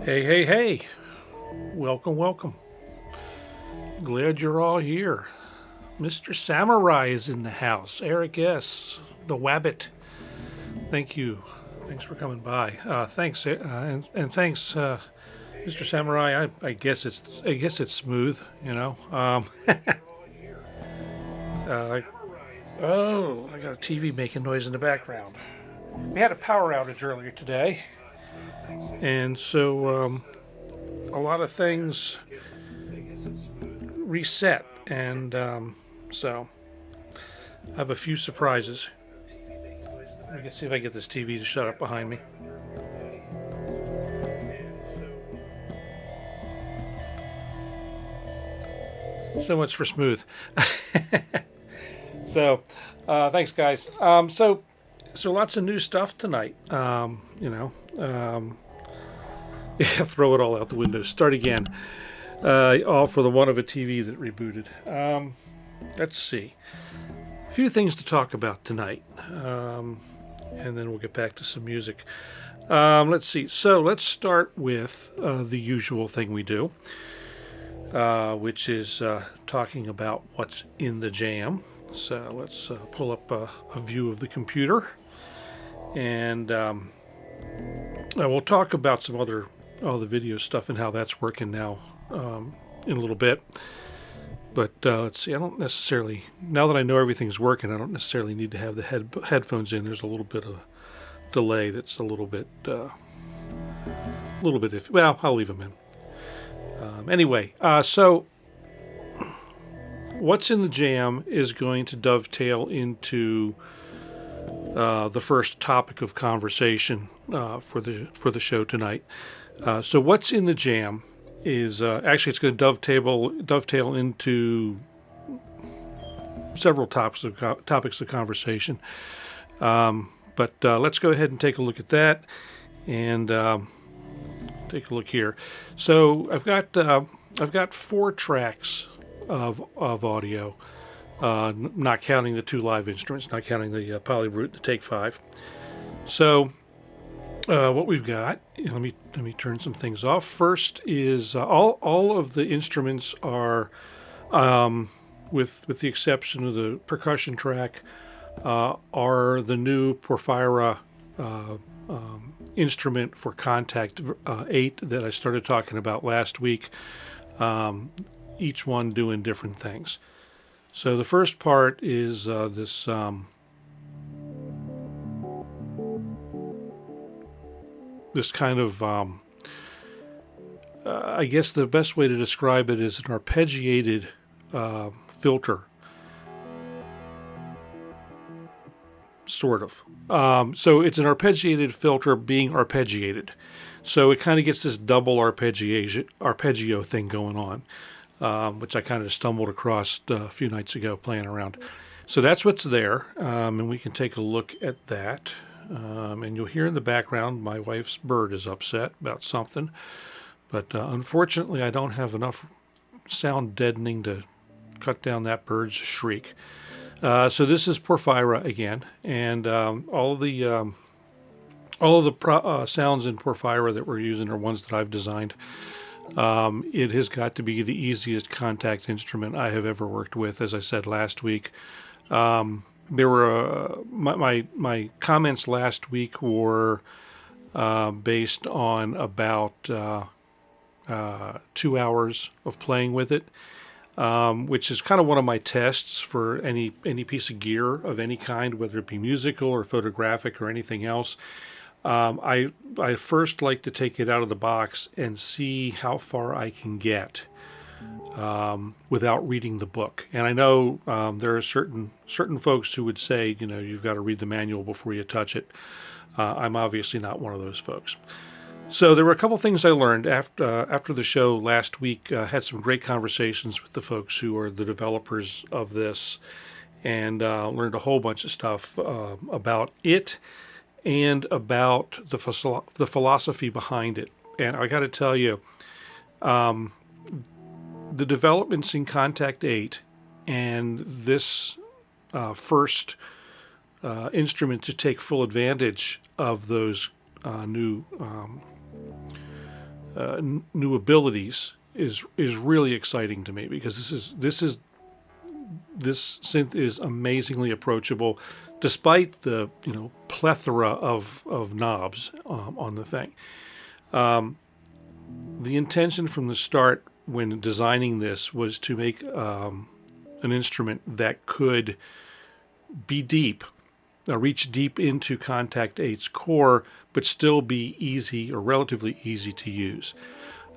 Hey, hey, hey. Welcome, welcome. Glad you're all here. Mr. Samurai is in the house. Eric S., the Wabbit. Thank you. Thanks for coming by. Thanks, and thanks, Mr. Samurai. I guess it's smooth, you know. Uh, oh, I got a TV making noise in the background. We had a power outage earlier today, and so a lot of things reset, and so I have a few surprises. I can see if I get this TV to shut up behind me. So much for smooth. So, thanks, guys. So lots of new stuff tonight. Yeah, throw it all out the window. Start again. All for the want of a TV that rebooted. Let's see. A few things to talk about tonight. And then we'll get back to some music. Let's see. So let's start with the usual thing we do, which is talking about what's in the jam. So let's pull up a view of the computer. And we'll talk about some other the video stuff and how that's working now in a little bit. But let's see, I don't necessarily, now that I know everything's working, I don't necessarily need to have the headphones in. There's a little bit of delay that's a little bit iffy. Well, I'll leave them in. Anyway, so what's in the jam is going to dovetail into the first topic of conversation for the show tonight. So what's in the jam is actually it's going to dovetail into several topics of conversation. But let's go ahead and take a look at that, and take a look here. So I've got 4 tracks of audio, not counting the 2 live instruments, not counting the Polybrute, the Take 5. So what we've got, let me turn some things off. First is all of the instruments are, with the exception of the percussion track, are the new Porphyra instrument for Kontakt 8 that I started talking about last week. Each one doing different things. So the first part is this. This kind of, I guess the best way to describe it is an arpeggiated filter, sort of. So it's an arpeggiated filter being arpeggiated. So it kind of gets this double arpeggio thing going on, which I kind of stumbled across a few nights ago playing around. So that's what's there, and we can take a look at that. And you'll hear in the background my wife's bird is upset about something. But unfortunately, I don't have enough sound deadening to cut down that bird's shriek. So this is Porphyra again. And all of the sounds in Porphyra that we're using are ones that I've designed. It has got to be the easiest Kontakt instrument I have ever worked with, as I said last week. There were my comments last week were based on about 2 hours of playing with it, which is kind of one of my tests for any piece of gear of any kind, whether it be musical or photographic or anything else. I first like to take it out of the box and see how far I can get without reading the book. And I know there are certain folks who would say, you know, you've got to read the manual before you touch it. I'm obviously not one of those folks. So there were a couple things I learned after the show last week. Had some great conversations with the folks who are the developers of this, and learned a whole bunch of stuff about it and about the philosophy behind it. And I got to tell you, the developments in Kontakt 8 and this first instrument to take full advantage of those new new abilities is really exciting to me, because this synth is amazingly approachable, despite the plethora of knobs on the thing. The intention from the start when designing this was to make an instrument that could be deep, reach deep into Kontakt 8's core, but still be easy or relatively easy to use.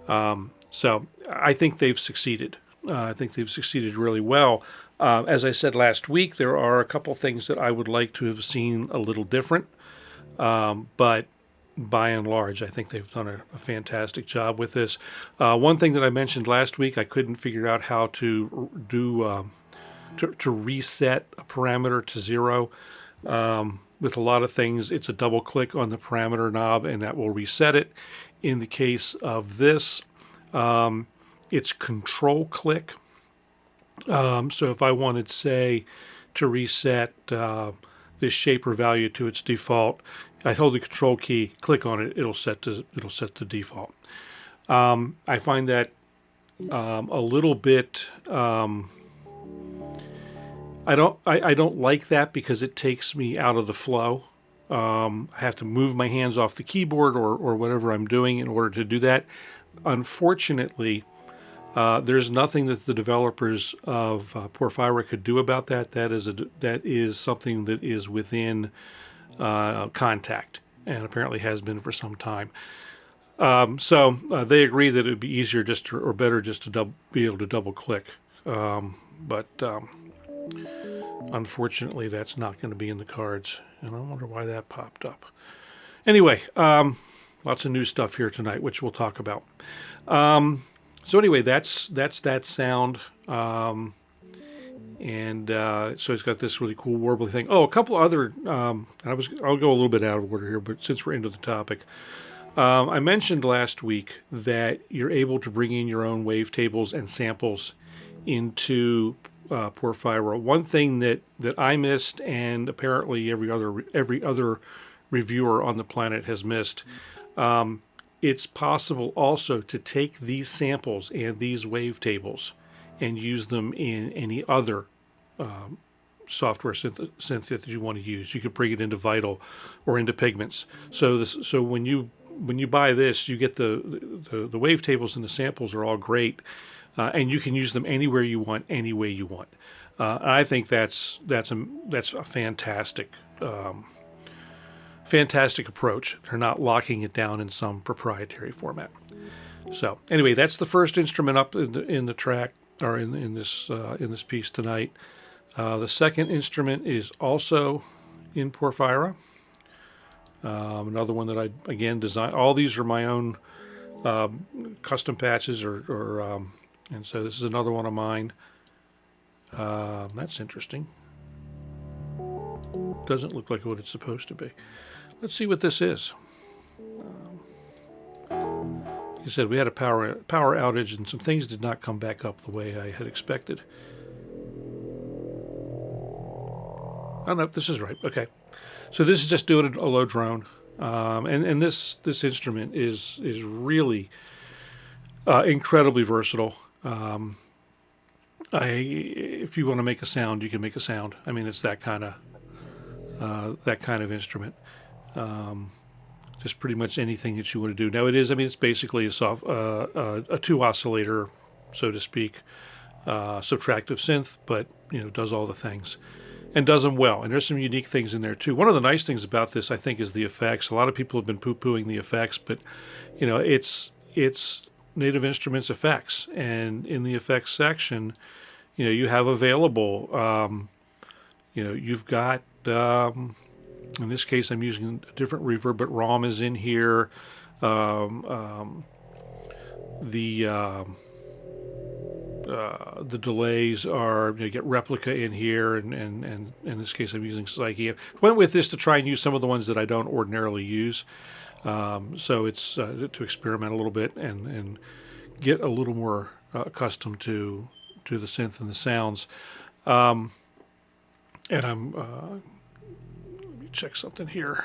So I think they've succeeded. I think they've succeeded really well. As I said last week, there are a couple things that I would like to have seen a little different, but by and large, I think they've done a fantastic job with this. One thing that I mentioned last week, I couldn't figure out how to do to reset a parameter to 0. With a lot of things, it's a double click on the parameter knob and that will reset it. In the case of this, it's control click. So if I wanted, say, to reset this shaper value to its default, I hold the control key, click on it, it'll set to default. I find that a little bit. I don't like that, because it takes me out of the flow. I have to move my hands off the keyboard or whatever I'm doing in order to do that. Unfortunately, there's nothing that the developers of Porphyra could do about that. That is something that is within Kontakt, and apparently has been for some time. So they agree that it would be easier or better just to be able to double click. But unfortunately, that's not going to be in the cards, and I wonder why that popped up. Anyway, lots of new stuff here tonight, which we'll talk about. So anyway, that's that sound, and so it's got this really cool warbly thing. Oh, a couple other. I'll go a little bit out of order here, but since we're into the topic, I mentioned last week that you're able to bring in your own wavetables and samples into Porphyra. One thing that I missed, and apparently every other reviewer on the planet has missed. It's possible also to take these samples and these wavetables and use them in any other software synth that you want to use. You could bring it into Vital or into Pigments. So when you buy this, you get the wavetables and the samples are all great, and you can use them anywhere you want, any way you want. I think that's a fantastic approach. They're not locking it down in some proprietary format. So anyway, that's the first instrument up in the track, or in this piece tonight. The second instrument is also in Porphyra. Another one that I again designed. All these are my own custom patches, and so this is another one of mine. That's interesting. Doesn't look like what it's supposed to be. Let's see what this is. Like I said, we had a power outage, and some things did not come back up the way I had expected. Oh no, this is right. Okay, so this is just doing a low drone, and this instrument is really incredibly versatile. If you want to make a sound, you can make a sound. I mean, it's that kind of instrument. Just pretty much anything that you want to do. Now it's basically a 2 oscillator, so to speak, subtractive synth, but does all the things and does them well. And there's some unique things in there too. One of the nice things about this, I think, is the effects. A lot of people have been poo-pooing the effects, but it's Native Instruments effects, and in the effects section, you have available. You've got. In this case, I'm using a different reverb, but Raum is in here. The delays are, you get replica in here, and in this case, I'm using Psyche. I went with this to try and use some of the ones that I don't ordinarily use. So it's to experiment a little bit and get a little more accustomed to the synth and the sounds. And I'm let me check something here.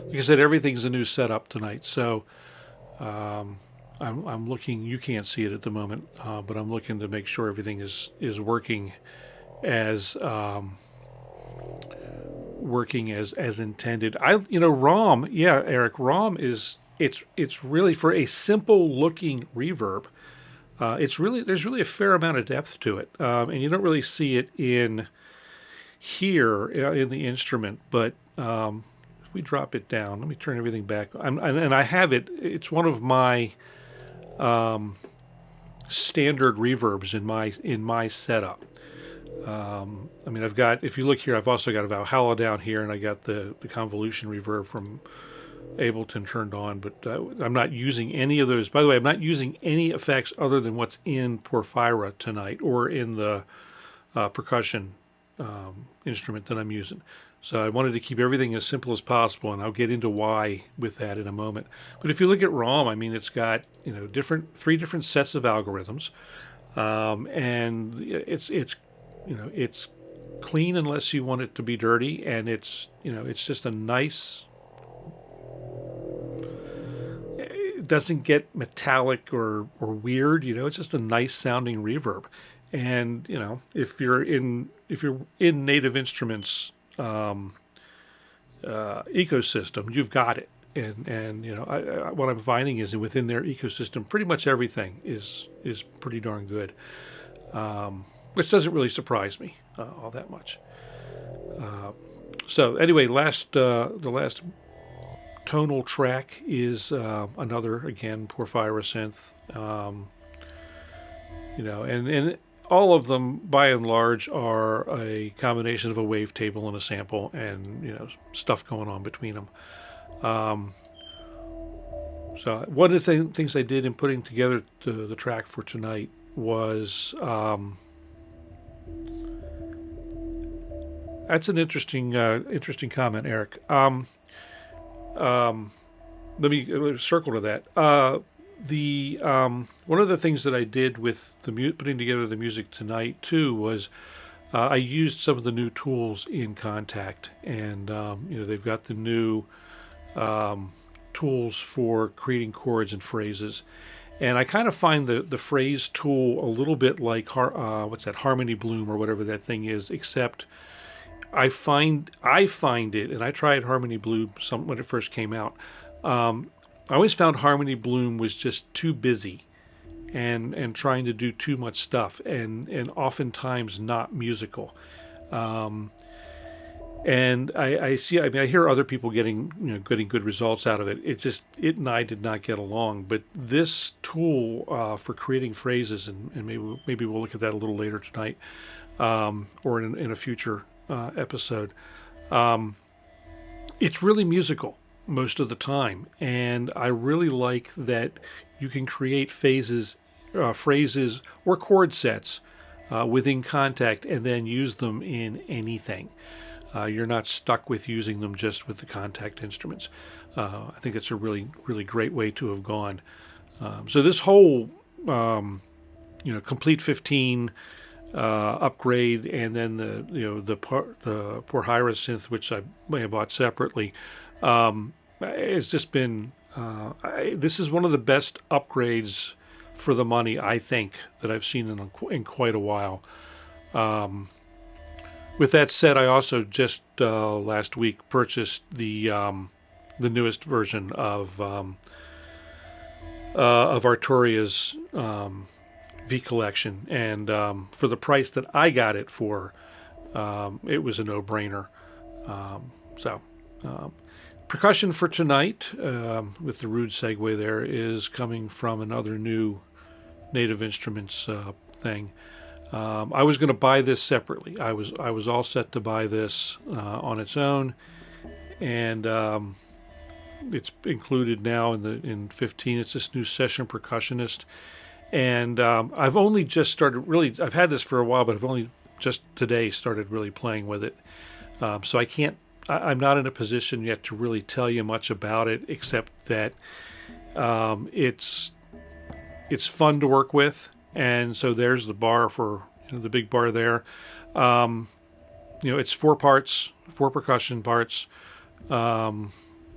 Like I said, everything's a new setup tonight. So I'm looking. You can't see it at the moment, but I'm looking to make sure everything is working as intended. Raum. Yeah, Eric. Raum is it's really for a simple looking reverb. There's really a fair amount of depth to it, and you don't really see it in here in the instrument. But if we drop it down, let me turn everything back. And I have it. It's one of my standard reverbs in my setup. I've got, if you look here, I've also got a Valhalla down here, and I got the convolution reverb from Ableton turned on, but I'm not using any of those. By the way, I'm not using any effects other than what's in Porphyra tonight or in the percussion instrument that I'm using. So I wanted to keep everything as simple as possible, and I'll get into why with that in a moment. But if you look at Raum, it's got three different sets of algorithms, and it's clean unless you want it to be dirty, and it's just a nice. It doesn't get metallic or weird. It's just a nice sounding reverb, and if you're in Native Instruments ecosystem, you've got it. And what I'm finding is that within their ecosystem, pretty much everything is pretty darn good, which doesn't really surprise me all that much. So anyway, the last tonal track is another, again, Porphyra synth. And all of them, by and large, are a combination of a wavetable and a sample, and stuff going on between them. So one of the things I did in putting together the track for tonight was that's an interesting comment, Eric. Let me circle to that. One of the things that I did with putting together the music tonight too was I used some of the new tools in Kontakt, and they've got the new tools for creating chords and phrases, and I kind of find the phrase tool a little bit like what's that, Harmony Bloom or whatever that thing is, except I find it, and I tried Harmony Bloom when it first came out. I always found Harmony Bloom was just too busy and trying to do too much stuff, and oftentimes not musical. And I hear other people getting good results out of it. It and I did not get along. But this tool for creating phrases, and maybe we'll look at that a little later tonight, or in a future episode. It's really musical most of the time, and I really like that you can create phrases or chord sets within Kontakt and then use them in anything. You're not stuck with using them just with the Kontakt instruments. I think it's a really, really great way to have gone. So this whole Complete 15 upgrade, and then the Porphyra synth, which I may have bought separately, it's just been this is one of the best upgrades for the money, I think, that I've seen in quite a while. With that said, I also just last week purchased the newest version of Arturia's V collection, and for the price that I got it for, it was a no-brainer. Percussion for tonight, with the rude segue there, is coming from another new Native Instruments thing. I was going to buy this separately. I was all set to buy this on its own, and it's included now in 15. It's this new session percussionist, and I've only just started really. I've had this for a while, but I've only just today started really playing with it. So I'm not in a position yet to really tell you much about it, except that it's fun to work with. And so there's the bar for the big bar there. It's 4 parts, 4 percussion parts,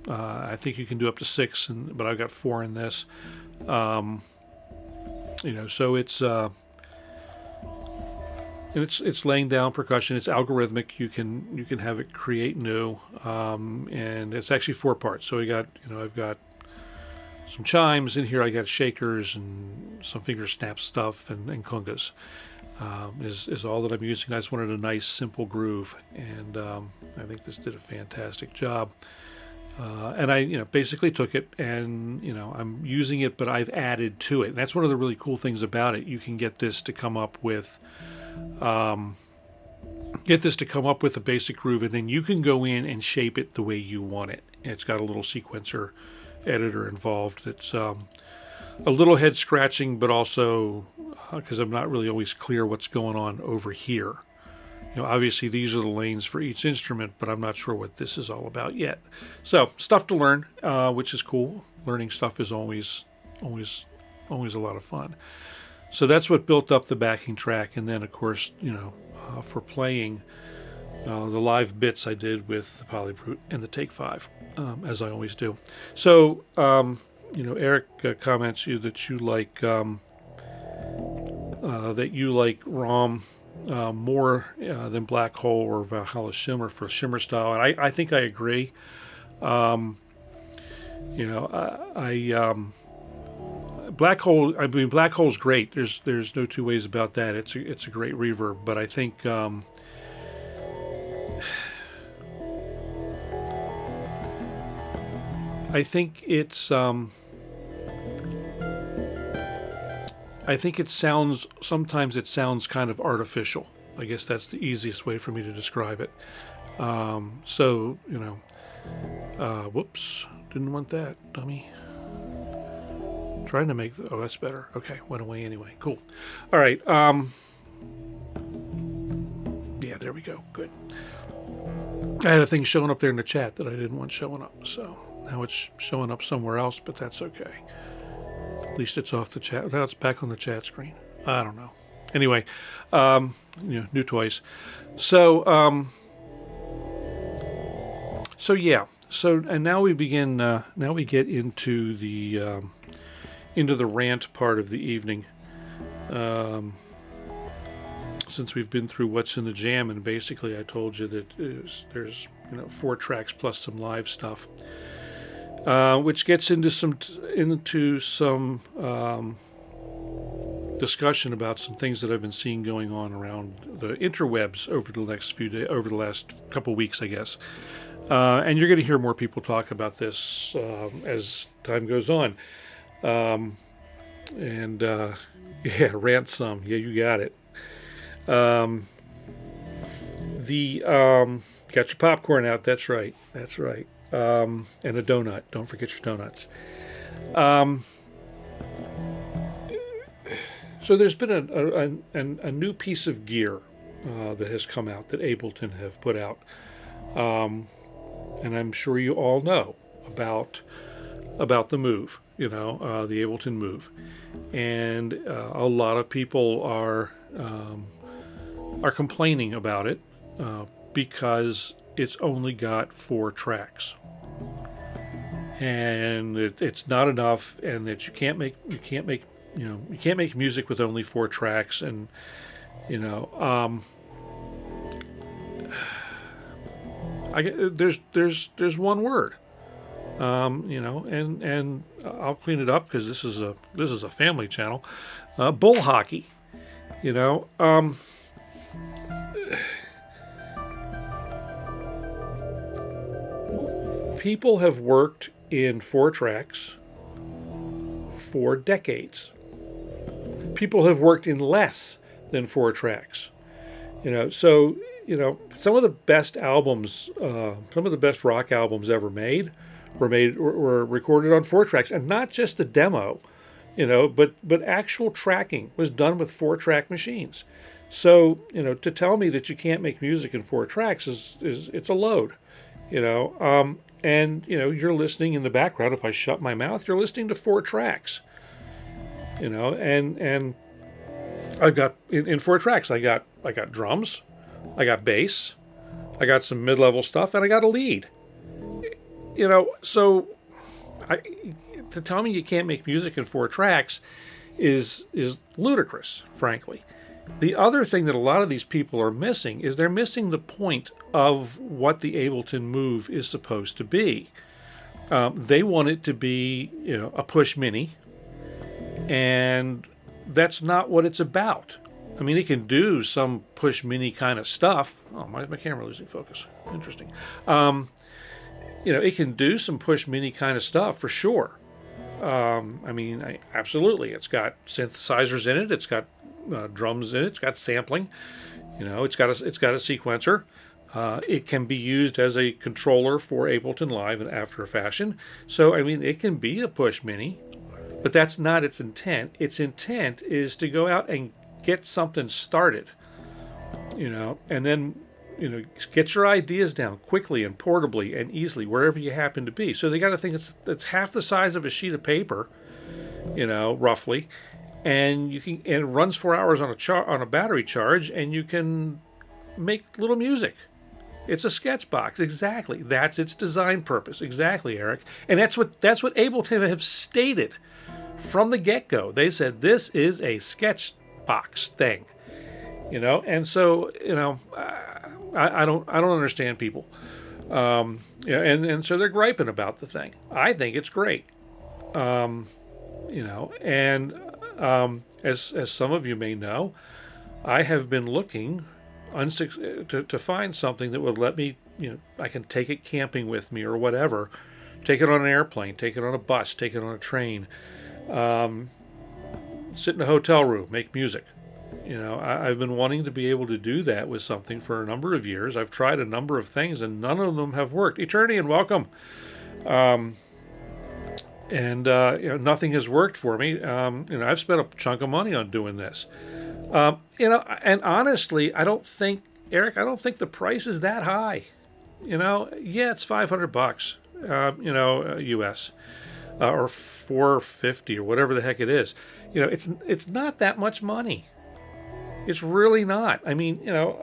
I think you can do up to 6, but I've got 4 in this. So it's laying down percussion. It's algorithmic. You can have it create new, and it's actually 4 parts. So I've got some chimes in here. I got shakers and some finger snap stuff and congas. Is all that I'm using. I just wanted a nice simple groove, and I think this did a fantastic job. And I basically took it, and I'm using it, but I've added to it. And that's one of the really cool things about it. You can get this to come up with a basic groove, and then you can go in and shape it the way you want it. It's got a little sequencer editor involved that's a little head scratching, but also because I'm not really always clear what's going on over here. Obviously these are the lanes for each instrument, but I'm not sure what this is all about yet. So stuff to learn, which is cool. Learning stuff is always a lot of fun. So that's what built up the backing track, and then of course for playing the live bits I did with the Polybrute and the Take 5, as I always do. So Eric comments that you like Raum more than Black Hole or Valhalla Shimmer for shimmer style, and I think I agree. Black Hole. I mean, Black Hole's great. There's no two ways about that. It's a great reverb, but I think sometimes it sounds kind of artificial. I guess that's the easiest way for me to describe it. Whoops, didn't want that, dummy. Trying to make, oh, that's better. Okay, went away anyway. Cool. All right. Yeah, there we go. Good. I had a thing showing up there in the chat that I didn't want showing up, so now it's showing up somewhere else, but that's okay. At least it's off the chat. Now it's back on the chat screen. I don't know. Anyway, new toys. So yeah. So, and now we begin. Now we get into the rant part of the evening. Since we've been through what's in the jam, and basically I told you that there's 4 tracks plus some live stuff. Which gets into some discussion about some things that I've been seeing going on around the interwebs over the last couple weeks, I guess. And you're going to hear more people talk about this as time goes on. Yeah, rant some. Yeah, you got it. Got your popcorn out. That's right. That's right. And a donut. Don't forget your donuts. So there's been a new piece of gear that has come out that Ableton have put out, and I'm sure you all know about the Move. The Ableton Move, and a lot of people are complaining about it because it's only got 4 tracks. And it's not enough, and that you can't make music with only 4 tracks, and there's one word, and I'll clean it up because this is a family channel, bull hockey, People have worked in 4 tracks for decades. People have worked in less than 4 tracks. Some of the best albums, some of the best rock albums ever made were recorded on 4 tracks, and not just the demo, but actual tracking was done with 4-track machines. So, to tell me that you can't make music in 4 tracks is it's a load, and you're listening in the background. If I shut my mouth, you're listening to 4 tracks. And I've got in 4 tracks. I got drums, I got bass, I got some mid-level stuff, and I got a lead. you know, so to tell me you can't make music in 4 tracks is ludicrous, frankly. The other thing that a lot of these people are missing is they're missing the point of what the Ableton Move is supposed to be. They want it to be, you know, a push mini, and that's not what it's about. I mean, it can do some push mini kind of stuff. Oh, my camera losing focus. Interesting. You know, it can do some push mini kind of stuff for sure. I mean, absolutely. It's got synthesizers in it. It's got drums in it. It's got sampling. You know, it's got a sequencer. It can be used as a controller for Ableton Live and after a fashion. So, I mean, it can be a push mini, but that's not its intent. Its intent is to go out and get something started, you know, and then, you know, get your ideas down quickly and portably and easily wherever you happen to be. So they got to think it's half the size of a sheet of paper, you know, roughly, and it runs 4 hours on a battery charge, and you can make little music. It's a sketch box, exactly. That's its design purpose, exactly, Eric. And that's what Ableton have stated from the get-go. They said this is a sketch box thing, you know. And so, you know, I don't understand people, yeah, and so they're griping about the thing. I think it's great, you know, and as some of you may know, I have been looking to find something that would let me, you know, I can take it camping with me or whatever, take it on an airplane, take it on a bus, take it on a train, sit in a hotel room, make music. You know, I've been wanting to be able to do that with something for a number of years. I've tried a number of things, and none of them have worked. Eternian, welcome. You know, nothing has worked for me. You know, I've spent a chunk of money on doing this. You know, and honestly, I don't think the price is that high. You know, yeah, it's $500, you know, US, or $450 or whatever the heck it is. You know, it's not that much money. It's really not. I mean, you know,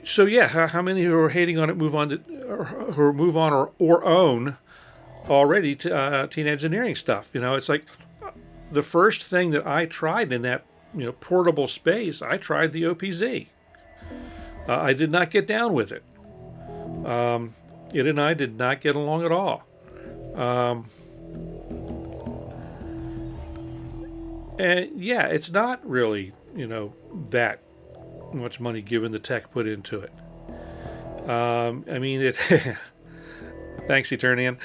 so yeah, how many who are hating on it move on or own already to Teen Engineering stuff? You know, it's like the first thing that I tried in that, you know, portable space, I tried the OPZ. I did not get down with it. It and I did not get along at all. And yeah, it's not really, you know, that much money given the tech put into it. I mean, it. Thanks, Eternian.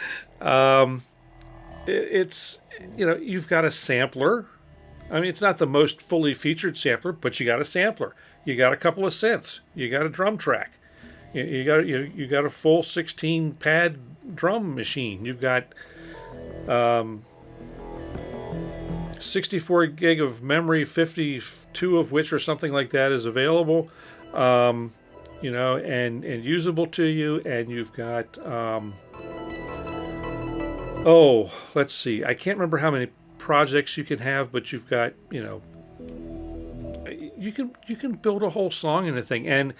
It's, you know, you've got a sampler. I mean, it's not the most fully featured sampler, but you got a sampler. You got a couple of synths. You got a drum track. You got a full 16 pad drum machine. You've got 64 gig of memory, 52 of which or something like that is available, you know, and usable to you. And you've got, oh, let's see, I can't remember how many projects you can have, but you've got, you know, you can build a whole song in a thing. And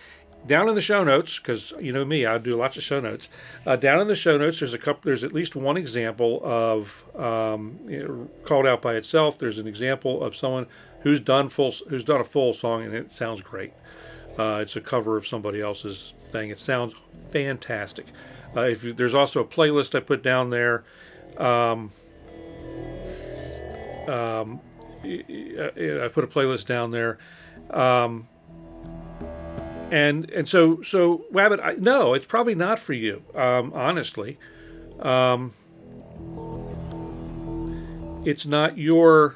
down in the show notes, because you know me, I do lots of show notes. Down in the show notes, there's at least one example of, you know, called out by itself. There's an example of someone who's done a full song, and it sounds great. It's a cover of somebody else's thing. It sounds fantastic. There's also a playlist I put down there. I put a playlist down there. And so Wabbit, no, it's probably not for you, honestly. It's not your...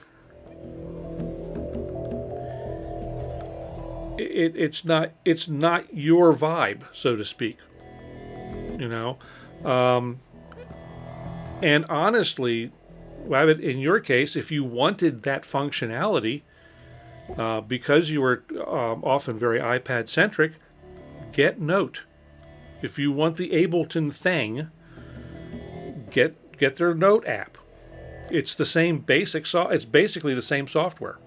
It's not your vibe, so to speak. You know? And honestly, Wabbit, in your case, if you wanted that functionality... because you were often very iPad-centric, get Note. If you want the Ableton thing, get their Note app. It's the same basic. It's basically the same software,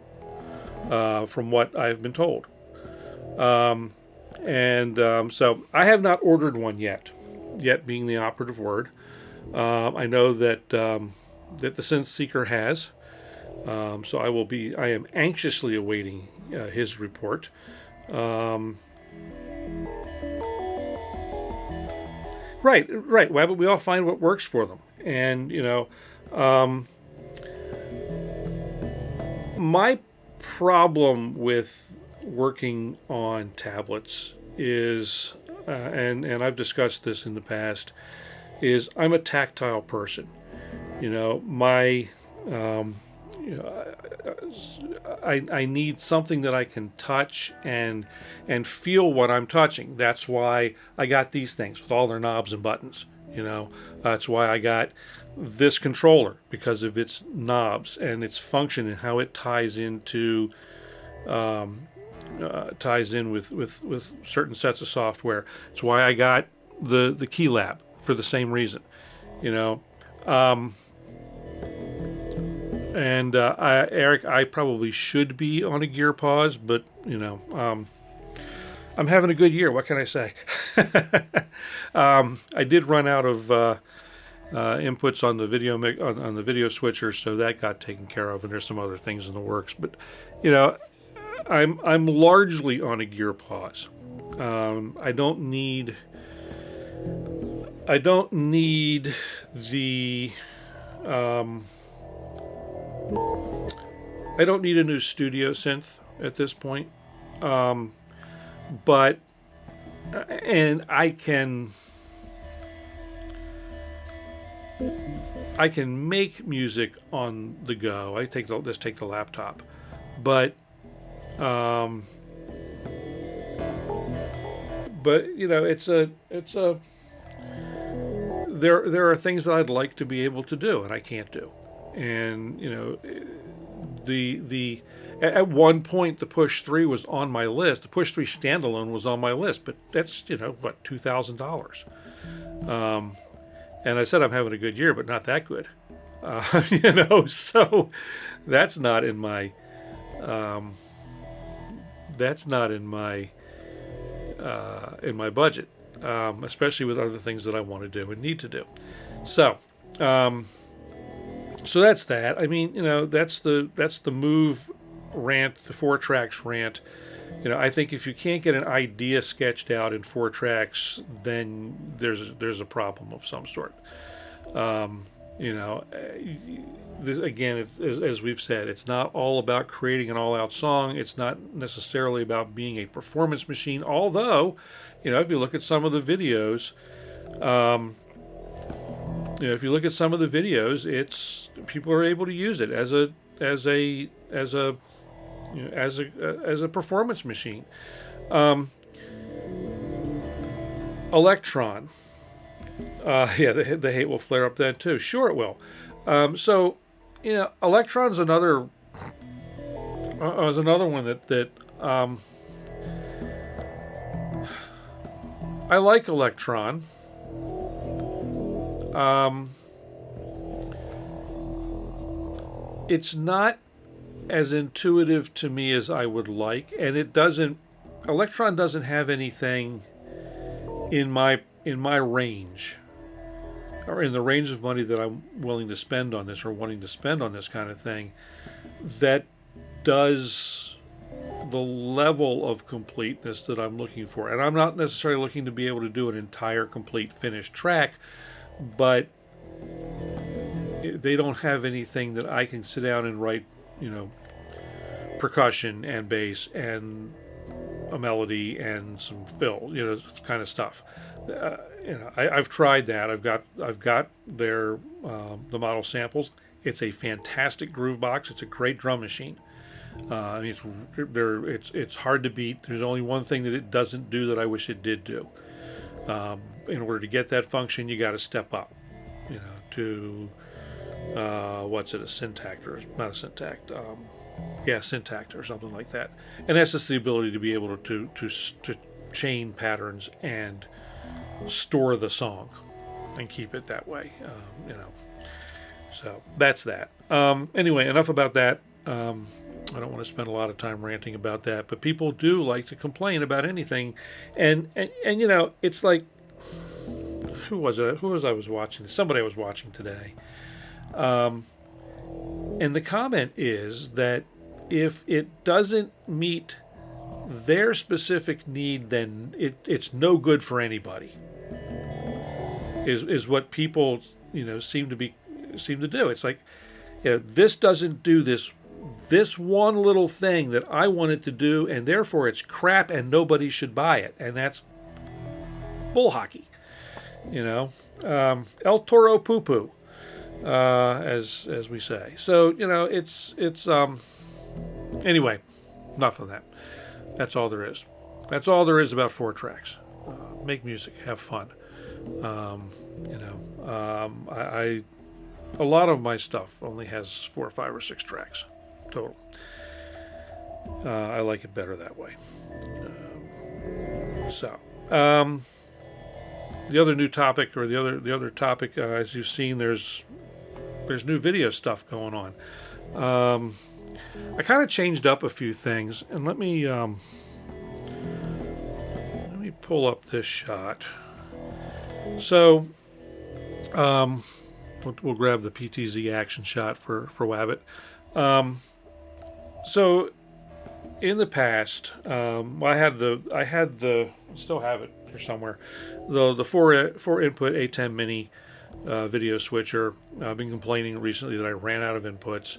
from what I've been told. And so I have not ordered one yet. Yet being the operative word. I know that that the Synth Seeker has. So I am anxiously awaiting his report. Right. Well, but we all find what works for them, and my problem with working on tablets is, and I've discussed this in the past, is I'm a tactile person. My I need something that I can touch and feel what I'm touching. That's why I got these things with all their knobs and buttons. That's why I got this controller, because of its knobs and its function and how it ties into with certain sets of software. It's why I got the Key Lab for the same reason. Eric, I probably should be on a gear pause, but I'm having a good year. What can I say? I did run out of inputs on the video on the video switcher, so that got taken care of, and there's some other things in the works. But I'm largely on a gear pause. I don't need the I don't need a new studio synth at this point, but I can make music on the go. Let's take the laptop, but there are things that I'd like to be able to do and I can't do. And at one point the Push 3 was on my list. The Push 3 standalone was on my list, but that's $2,000. And I said I'm having a good year, but not that good. So that's not in my budget, especially with other things that I want to do and need to do. So that's that. I mean, that's the Move rant, the 4 tracks rant. I think if you can't get an idea sketched out in 4 tracks, then there's a problem of some sort. This, again, as we've said, it's not all about creating an all-out song. It's not necessarily about being a performance machine. Although, if you look at some of the videos, it's people are able to use it as a performance machine. Elektron, the hate will flare up then too. Sure, it will. Elektron's another one that I like Elektron. It's not as intuitive to me as I would like, and Elektron doesn't have anything in my range, or in the range of money that I'm willing to spend on this, or wanting to spend on this kind of thing, that does the level of completeness that I'm looking for. And I'm not necessarily looking to be able to do an entire complete finished track, but they don't have anything that I can sit down and write, percussion and bass and a melody and some fill, kind of stuff. I've tried that. I've got their the Modal samples. It's a fantastic groove box. It's a great drum machine. It's hard to beat. There's only one thing that it doesn't do that I wish it did do. In order to get that function, you got to step up, to what's it, a syntactor, not a syntact, syntactor or something like that. And that's just the ability to be able to chain patterns and store the song and keep it that way. So that's that. Anyway, enough about that. I don't want to spend a lot of time ranting about that, but people do like to complain about anything, and you know, it's like, who was it? Who was I was watching? Somebody I was watching today, and the comment is that if it doesn't meet their specific need, then it's no good for anybody. Is what people, you know, seem to do. It's like, you know, this doesn't do this one little thing that I want it to do, and therefore it's crap and nobody should buy it. And that's bull hockey, you know. El Toro poo poo, as we say. So, you know, it's anyway, enough of that. That's all there is. That's all there is about 4 tracks. Make music, have fun. You know, I a lot of my stuff only has 4 or 5 or 6 tracks total. I like it better that way. The other new topic, or the other topic, as you've seen, there's new video stuff going on. I kind of changed up a few things, and let me pull up this shot. So, we'll grab the PTZ action shot for Wabbit. So, in the past, I still have it here somewhere, the four input ATEM mini video switcher. I've been complaining recently that I ran out of inputs,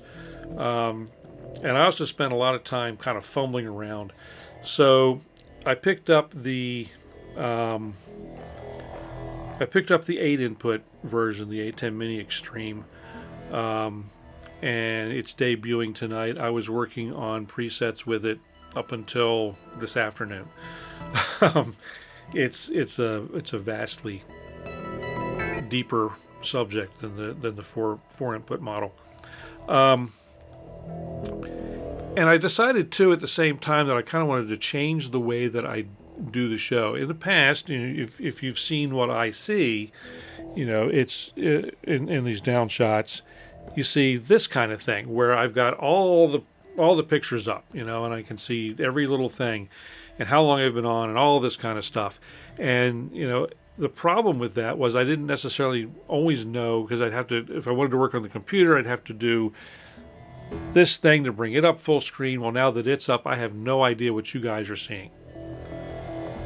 and I also spent a lot of time kind of fumbling around. So I picked up the 8 input version, the ATEM Mini Extreme, and it's debuting tonight. I was working on presets with it up until this afternoon. It's a vastly deeper subject than the four input model. And I decided too at the same time that I kind of wanted to change the way that I do the show. In the past, you know, if you've seen what I see, you know, it's in these down shots, you see this kind of thing where I've got all the pictures up, you know, and I can see every little thing and how long I've been on and all this kind of stuff. And, you know, the problem with that was I didn't necessarily always know, because I'd have to, if I wanted to work on the computer, I'd have to do this thing to bring it up full screen. Well, now that it's up, I have no idea what you guys are seeing.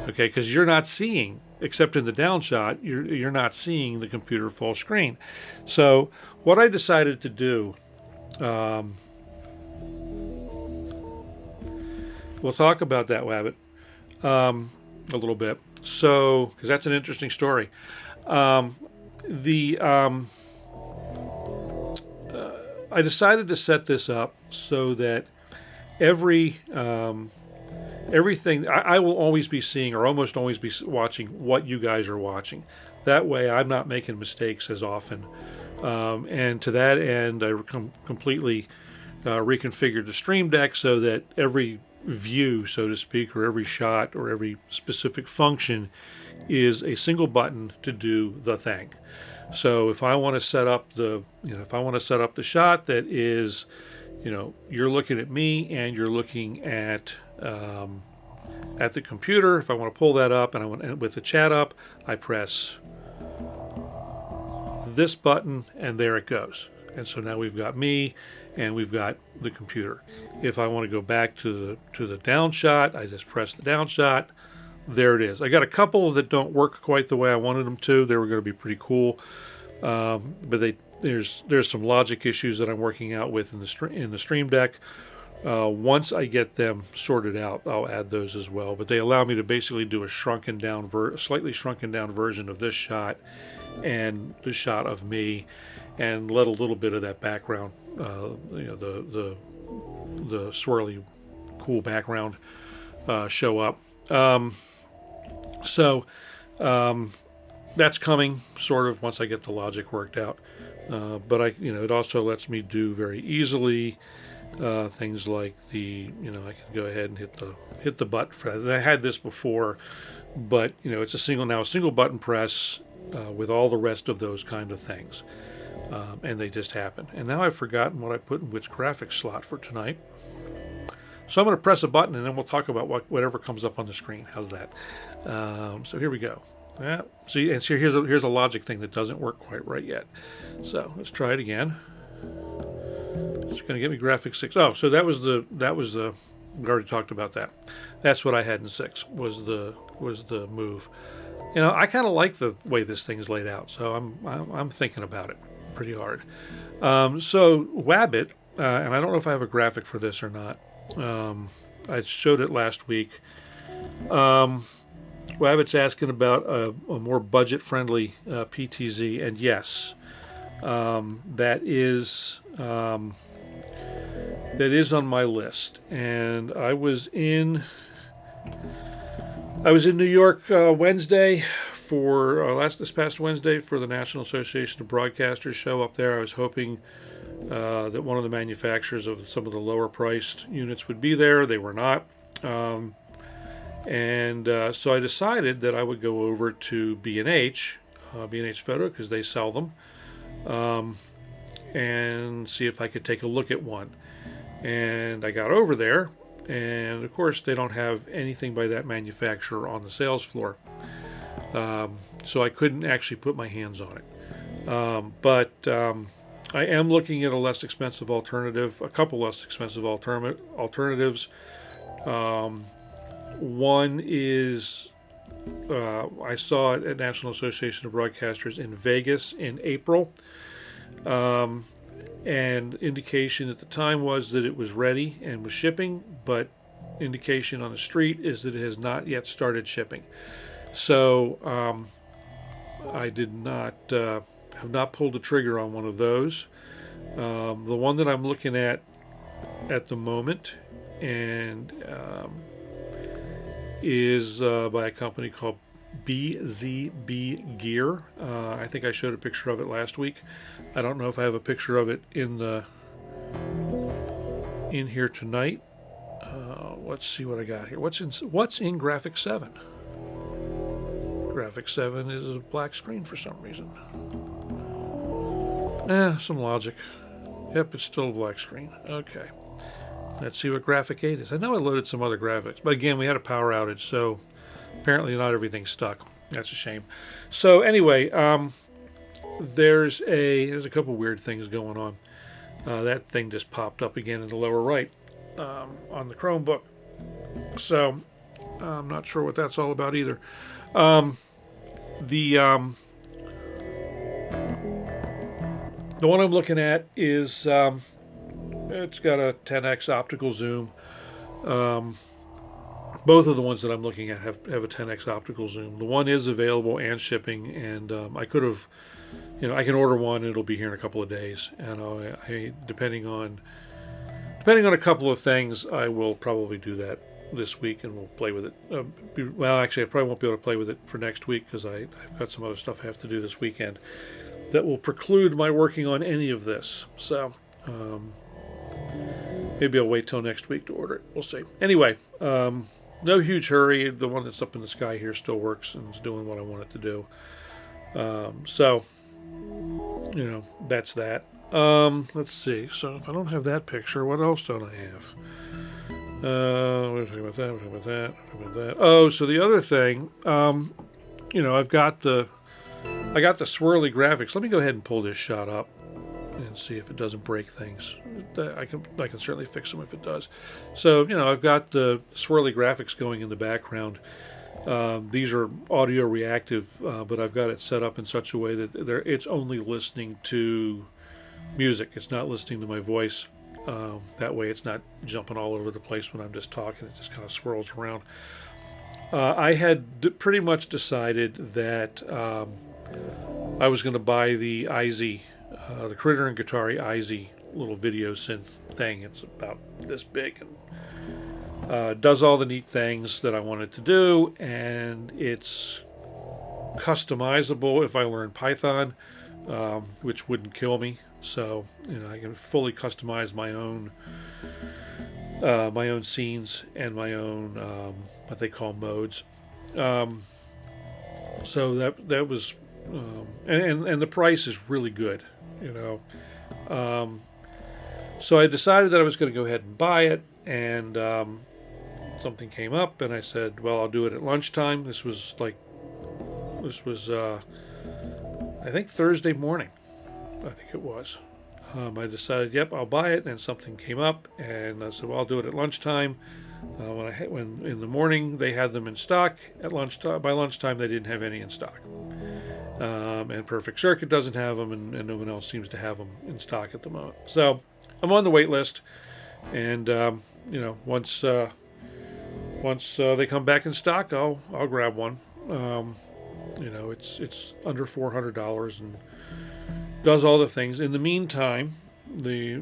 Okay, because you're not seeing, except in the down shot, you're not seeing the computer full screen. So what I decided to do, we'll talk about that, Wabbit, a little bit. So, because that's an interesting story. I decided to set this up so that everything I will always be seeing, or almost always be watching, what you guys are watching. That way I'm not making mistakes as often. And to that end, I completely reconfigured the Stream Deck so that every view, so to speak, or every shot or every specific function is a single button to do the thing. So if I want to set up the shot that is, you know, you're looking at me and you're looking at the computer. If I want to pull that up and I want, with the chat up, I press this button and there it goes. And so now we've got me and we've got the computer. If I want to go back to the down shot, I just press the down shot. There it is. I got a couple that don't work quite the way I wanted them to. They were going to be pretty cool, but there's some logic issues that I'm working out with in the Stream Deck. Once I get them sorted out, I'll add those as well. But they allow me to basically do a slightly shrunken down version of this shot and the shot of me, and let a little bit of that background, you know, the swirly, cool background show up. So that's coming sort of once I get the logic worked out. But it also lets me do very easily things like I can go ahead and hit the button for that. I had this before, but it's a single button press with all the rest of those kind of things, and they just happen. And now I've forgotten what I put in which graphics slot for tonight. So I'm going to press a button and then we'll talk about whatever comes up on the screen. How's that? So here we go. Yeah. See, and so here's a logic thing that doesn't work quite right yet. So let's try it again. It's going to get me graphics 6. Oh, so that was the we already talked about that. That's what I had in 6 was the Move. You know, I kind of like the way this thing is laid out, so I'm thinking about it pretty hard. So Wabbit, and I don't know if I have a graphic for this or not. I showed it last week. Wabbit's asking about a more budget-friendly PTZ, and yes, that is on my list. And I was in New York Wednesday for this past Wednesday for the National Association of Broadcasters show up there. I was hoping that one of the manufacturers of some of the lower priced units would be there. They were not. So I decided that I would go over to B&H Photo, because they sell them, and see if I could take a look at one. And I got over there, and of course they don't have anything by that manufacturer on the sales floor. So I couldn't actually put my hands on it. But I am looking at a less expensive alternative, a couple less expensive alternatives. One is, I saw it at National Association of Broadcasters in Vegas in April. And indication at the time was that it was ready and was shipping, but indication on the street is that it has not yet started shipping. So I have not pulled the trigger on one of those. The one that I'm looking at the moment and is by a company called BZB Gear. I think I showed a picture of it last week. I don't know if I have a picture of it in here tonight. Let's see what I got here. What's in Graphics 7? Graphics 7 is a black screen for some reason. Some logic. Yep, it's still a black screen. Okay. Let's see what Graphic 8 is. I know I loaded some other graphics, but again, we had a power outage, so apparently not everything's stuck. That's a shame. So anyway, there's a couple weird things going on. That thing just popped up again in the lower right on the Chromebook. So I'm not sure what that's all about either. The one I'm looking at is it's got a 10x optical zoom. Both of the ones that I'm looking at have a 10x optical zoom. The one is available and shipping, and I could have, I can order one and it'll be here in a couple of days. And depending on a couple of things, I will probably do that this week and we'll play with it. Well, actually, I probably won't be able to play with it for next week because I've got some other stuff I have to do this weekend that will preclude my working on any of this. So maybe I'll wait till next week to order it. We'll see. Anyway, no huge hurry. The one that's up in the sky here still works and is doing what I want it to do. So, that's that. Let's see. So if I don't have that picture, what else don't I have? We're talking about that. We're talking about that. We're talking about that. Oh, so the other thing, I've got the swirly graphics. Let me go ahead and pull this shot up and see if it doesn't break things. I can certainly fix them if it does. So I've got the swirly graphics going in the background. These are audio reactive, but I've got it set up in such a way that it's only listening to music. It's not listening to my voice. That way it's not jumping all over the place when I'm just talking. It just kind of swirls around. I had pretty much decided that I was going to buy the Eyesy, the Critter and Guitari Eyesy little video synth thing. It's about this big and does all the neat things that I wanted to do, and it's customizable if I learn Python, which wouldn't kill me. So I can fully customize my own scenes and my own what they call modes. So that was and the price is really good. So I decided that I was going to go ahead and buy it. and something came up, and I said, well, I'll do it at lunchtime. This was I think Thursday morning, I think it was. I decided, yep, I'll buy it, and something came up, and I said, well, I'll do it at lunchtime. When in the morning they had them in stock, at lunchtime, by lunchtime they didn't have any in stock. And Perfect Circuit doesn't have them, and no one else seems to have them in stock at the moment. So I'm on the wait list, and once they come back in stock, I'll grab one. It's under $400 and does all the things. In the meantime, the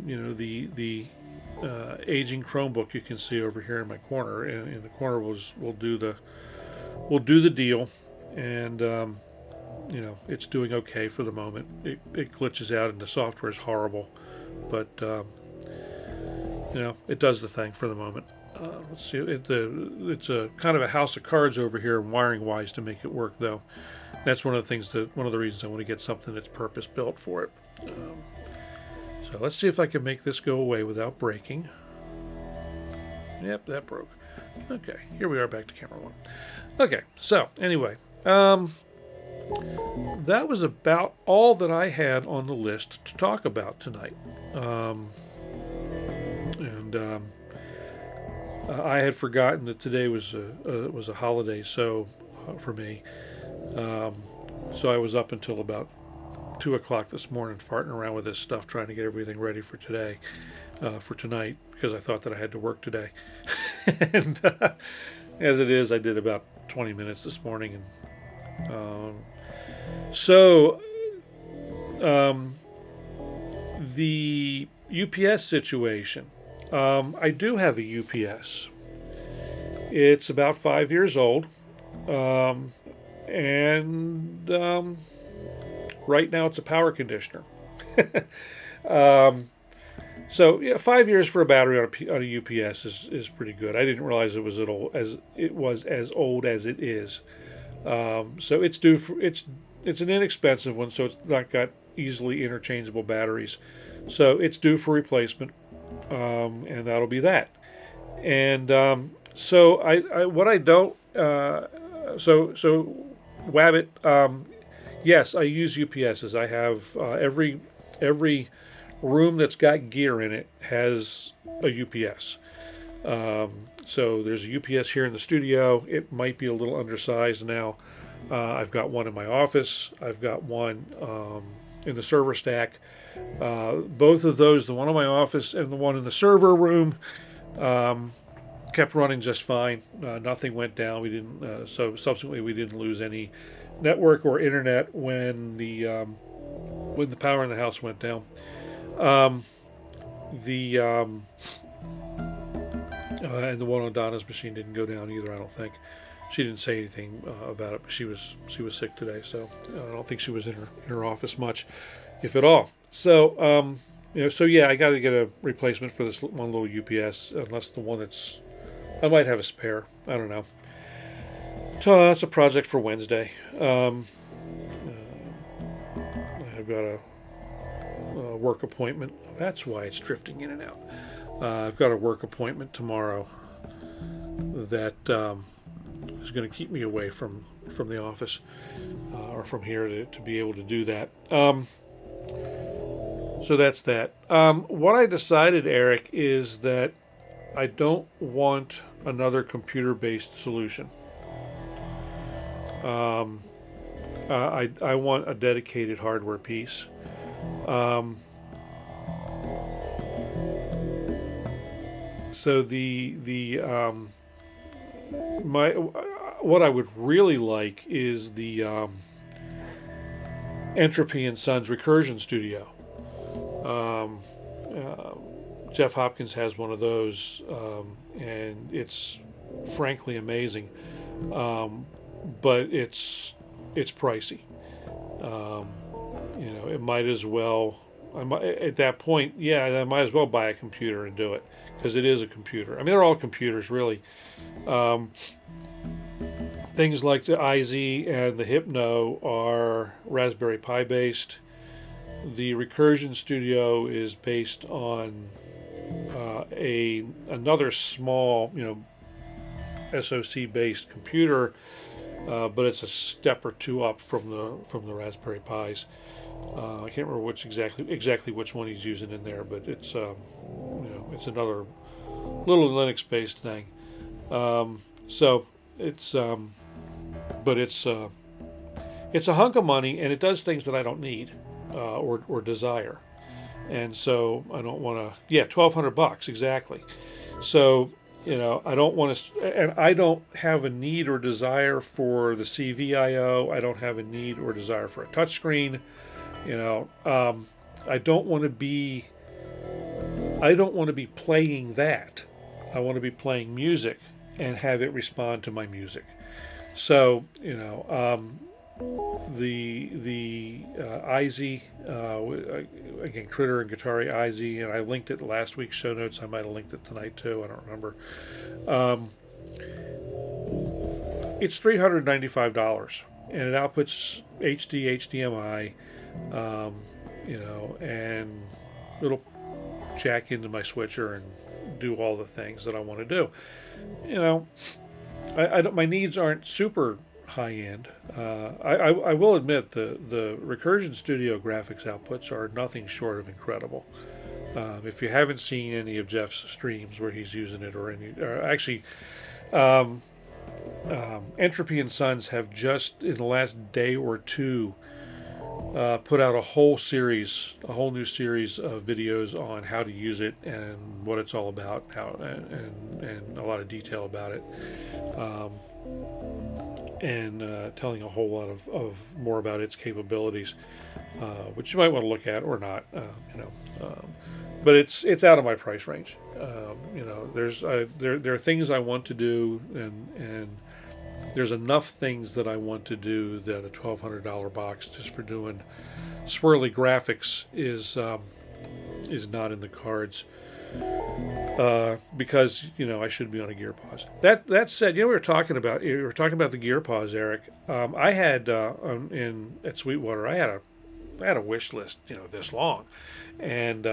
aging Chromebook you can see over here in my corner, in the corner will do the deal, and it's doing okay for the moment. It glitches out, and the software is horrible, but it does the thing for the moment. Let's see. It's a kind of a house of cards over here, wiring wise, to make it work, though. That's one of the reasons I want to get something that's purpose built for it. So let's see if I can make this go away without breaking. Yep, that broke. Okay, here we are back to camera one. Okay, so anyway, that was about all that I had on the list to talk about tonight. I had forgotten that today was a holiday, so for me, so I was up until about 2 o'clock this morning, farting around with this stuff, trying to get everything ready for today, for tonight, because I thought that I had to work today. And as it is, I did about 20 minutes this morning, and the UPS situation. I do have a UPS. It's about 5 years old, and right now it's a power conditioner. So yeah, 5 years for a battery on a UPS is pretty good. I didn't realize it was as old as it is. So it's due for it's an inexpensive one, so it's not got easily interchangeable batteries. So it's due for replacement. And that'll be that. And so Wabbit. Yes, I use UPSs. I have every room that's got gear in it has a UPS. So there's a UPS here in the studio. It might be a little undersized now. I've got one in my office. I've got one in the server stack. Both of those, the one in my office and the one in the server room, kept running just fine. Nothing went down. We didn't. So subsequently, we didn't lose any network or internet when the power in the house went down. And the one on Donna's machine didn't go down either, I don't think. She didn't say anything about it, but she was sick today, so I don't think she was in her office much, if at all. So so yeah, I got to get a replacement for this one little UPS, unless the one I might have a spare. I don't know. So that's a project for Wednesday. I've got a work appointment. That's why it's drifting in and out. I've got a work appointment tomorrow that is going to keep me away from the office, or from here to be able to do that. So that's that. What I decided, Eric, is that I don't want another computer-based solution. I want a dedicated hardware piece. So what I would really like is the Entropy and Sons Recursion Studio. Jeff Hopkins has one of those, and it's frankly amazing, but it's pricey. It might as well. At that point, yeah, I might as well buy a computer and do it, because it is a computer. I mean, they're all computers, really. Things like the Eyesy and the Hypno are Raspberry Pi based. The Recursion Studio is based on another small, SoC based computer, but it's a step or two up from the Raspberry Pis. I can't remember exactly which one he's using in there, but it's it's another little Linux based thing. So it's but it's a hunk of money, and it does things that I don't need or desire, and so I don't want to. Yeah, $1,200 exactly. So I don't want to, and I don't have a need or desire for the CVIO. I don't have a need or desire for a touchscreen. I don't want to be. I don't want to be playing that. I want to be playing music and have it respond to my music. So the Eyesy, again, Critter and Guitari Eyesy, and I linked it in last week's show notes. I might have linked it tonight too. I don't remember. It's $395, and it outputs HD, HDMI, and it'll jack into my switcher and do all the things that I want to do. I don't, my needs aren't super high end. I will admit the Recursion Studio graphics outputs are nothing short of incredible. If you haven't seen any of Jeff's streams where he's using it, Entropy and Sons have just in the last day or two put out a whole new series of videos on how to use it and what it's all about, and a lot of detail about it, and telling a whole lot of more about its capabilities, which you might want to look at or not, but it's out of my price range. There are things I want to do, and there's enough things that I want to do that a $1,200 box just for doing swirly graphics is not in the cards, because I should be on a gear pause. That said, we were talking about the gear pause, Eric. I had at Sweetwater, I had a wish list this long, and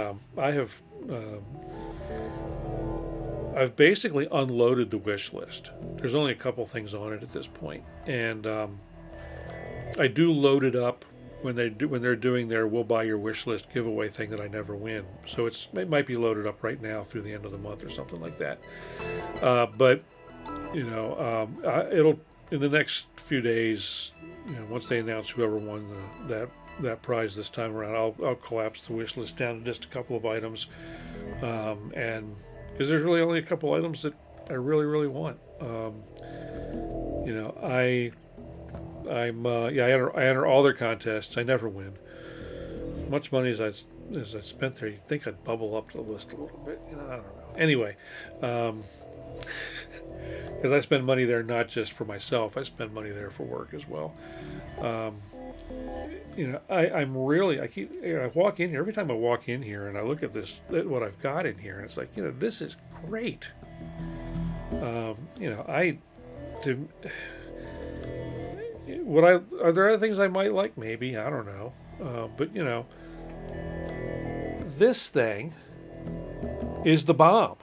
I've basically unloaded the wish list. There's only a couple things on it at this point, and I do load it up when they're doing their "We'll Buy Your Wish List" giveaway thing that I never win. So it might be loaded up right now through the end of the month or something like that. But it'll in the next few days. Once they announce whoever won that prize this time around, I'll collapse the wish list down to just a couple of items, and because there's really only a couple items that I really, really want. I enter all their contests. I never win. As much money as I spent there, you'd think I'd bubble up to the list a little bit. I don't know. Anyway, because I spend money there not just for myself. I spend money there for work as well. I walk in here, every time I walk in here and I look at what I've got in here, and it's like, this is great. Are there other things I might like? Maybe, I don't know. But this thing is the bomb,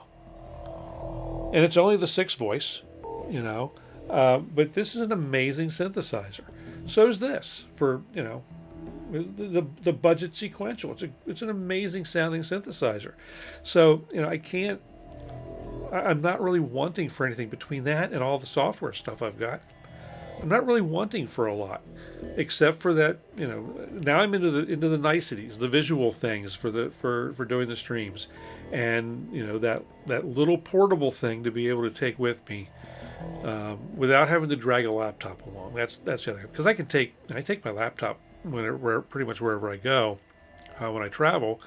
and it's only the 6 voice, but this is an amazing synthesizer. So is this for the budget sequential. It's an amazing sounding synthesizer. So I'm not really wanting for anything between that and all the software stuff I've got. I'm not really wanting for a lot, except for that. Now I'm into the niceties, the visual things for doing the streams, and that little portable thing to be able to take with me, without having to drag a laptop along. That's the other thing, because I take my laptop pretty much wherever I go when I travel,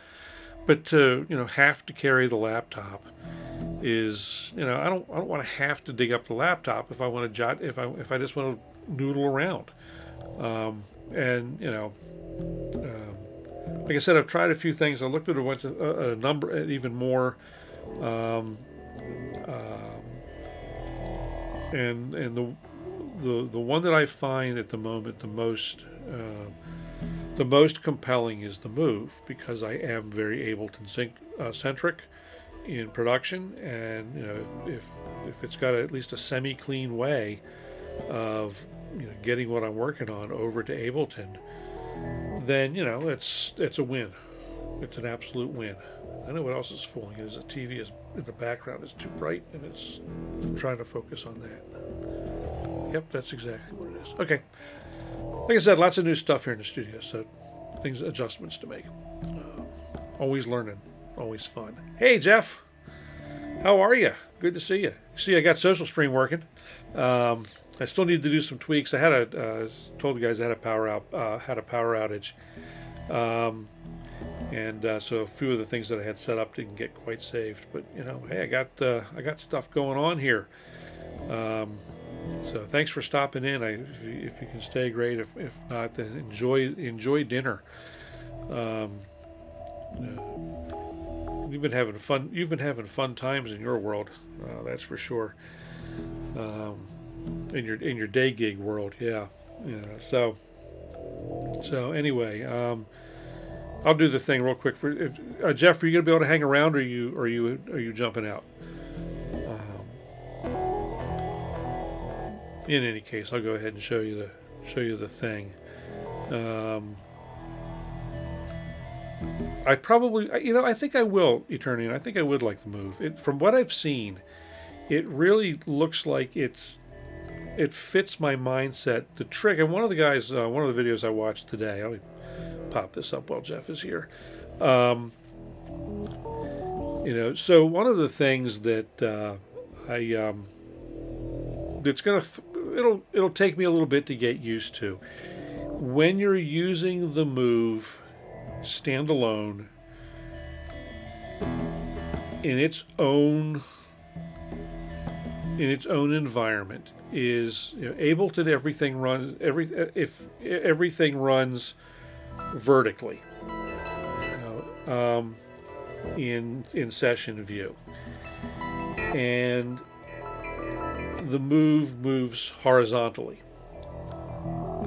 but to have to carry the laptop is I don't want to have to dig up the laptop if I want to if I just want to noodle around, and like I said, I've tried a few things. I looked at a number, even more, and the one that I find at the moment the most compelling is the Move, because I am very Ableton centric, in production, and if it's got at least a semi-clean way of getting what I'm working on over to Ableton, then it's a win. It's an absolute win. I know what else is fooling is the TV is in the background is too bright, and it's trying to focus on that. Yep, that's exactly what it is. Okay, like I said, lots of new stuff here in the studio, so adjustments to make. Always learning, always fun. Hey Jeff, how are you? Good to see you. See, I got Social Stream working. I still need to do some tweaks. I had told the guys I had a power outage, and so a few of the things that I had set up didn't get quite saved. But hey, I got stuff going on here. So thanks for stopping in. If you can stay, great. If not, then enjoy dinner. You've been having fun times in your world, that's for sure. In your day gig world, yeah. So anyway, I'll do the thing real quick. Jeff, are you gonna be able to hang around, or are you jumping out? In any case, I'll go ahead and show you the thing. I probably, I think I will, Eternian. I think I would like the move. From what I've seen, it really looks like it fits my mindset. The trick, and one of the guys, one of the videos I watched today, let me pop this up while Jeff is here. So one of the things that it'll take me a little bit to get used to. When you're using the move standalone in its own environment, is Ableton, everything runs vertically in session view, and the move moves horizontally.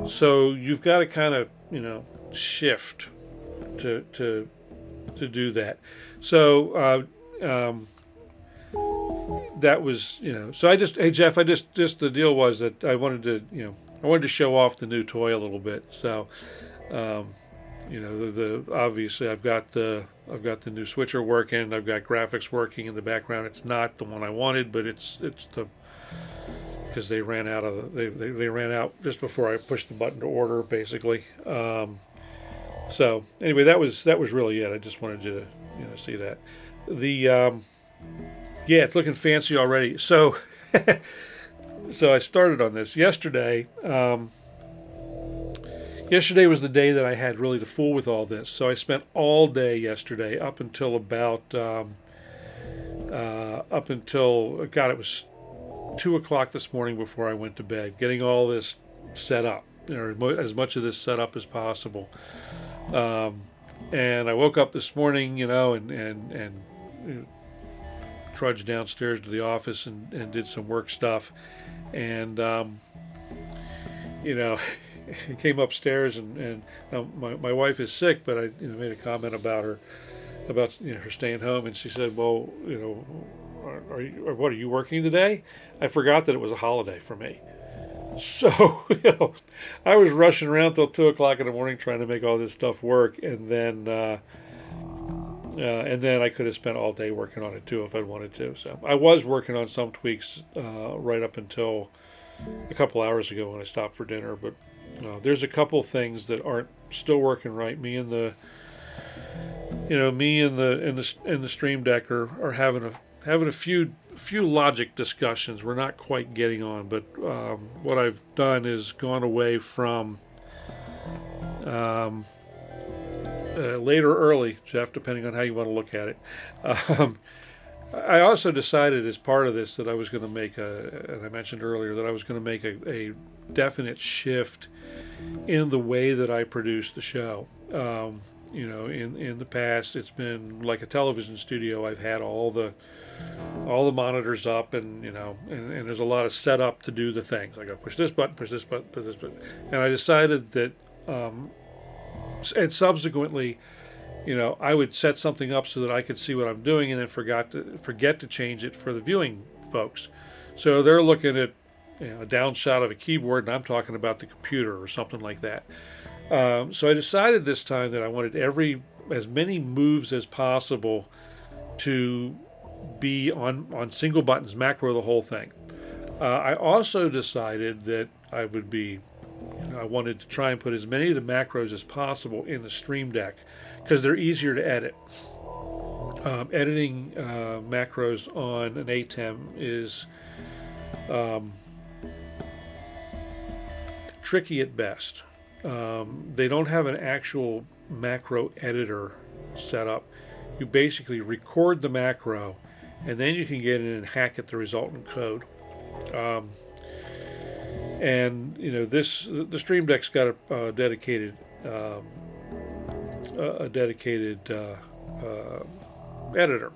So you've got to kind of shift to do that. So that was so I just, hey Jeff, the deal was that I wanted to show off the new toy a little bit. So obviously I've got the new switcher working, I've got graphics working in the background. It's not the one I wanted, but it's because they ran out just before I pushed the button to order, basically. So anyway, that was really it. I just wanted you to see that. Yeah, it's looking fancy already. So so I started on this yesterday. Yesterday was the day that I had really to fool with all this. So I spent all day yesterday up until about it was 2 o'clock this morning before I went to bed, getting all this set up, as much of this set up as possible. And I woke up this morning, and trudged downstairs to the office and did some work stuff, and came upstairs and my wife is sick, but I made a comment about her staying home, and she said, well, what are you working today? I forgot that it was a holiday for me. So I was rushing around till 2 o'clock in the morning trying to make all this stuff work, and then I could have spent all day working on it too if I'd wanted to. So I was working on some tweaks right up until a couple hours ago when I stopped for dinner, but there's a couple things that aren't still working right. Me and the Stream Deck are having a few logic discussions. We're not quite getting on, but what I've done is gone away from late or early, Jeff, depending on how you want to look at it. I also decided as part of this that I was going to make and I mentioned earlier that I was going to make a definite shift in the way that I produce the show. In the past, it's been like a television studio. I've had all the monitors up, and and there's a lot of setup to do the things. I got to push this button, push this button, push this button, and I decided that, and subsequently, I would set something up so that I could see what I'm doing, and then forget to change it for the viewing folks. So they're looking at a down shot of a keyboard, and I'm talking about the computer or something like that. So I decided this time that I wanted as many moves as possible to be on single buttons, macro the whole thing. I also decided that I wanted to try and put as many of the macros as possible in the Stream Deck because they're easier to edit. Editing macros on an ATEM is tricky at best. They don't have an actual macro editor set up. You basically record the macro, and then you can get in and hack at the resultant code. The Stream Deck's got a dedicated editor.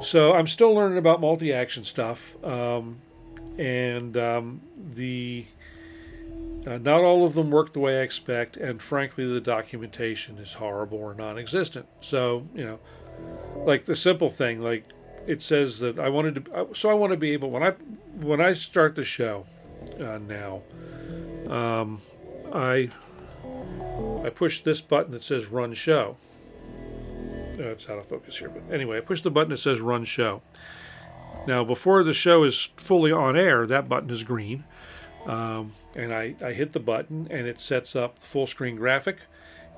So I'm still learning about multi-action stuff, not all of them work the way I expect, and frankly, the documentation is horrible or non-existent. So like the simple thing, like it says that I want to be able when I start the show now, I push this button that says Run Show. It's out of focus here, but anyway, I push the button that says Run Show. Now, before the show is fully on air, that button is green, and I hit the button, and it sets up the full screen graphic.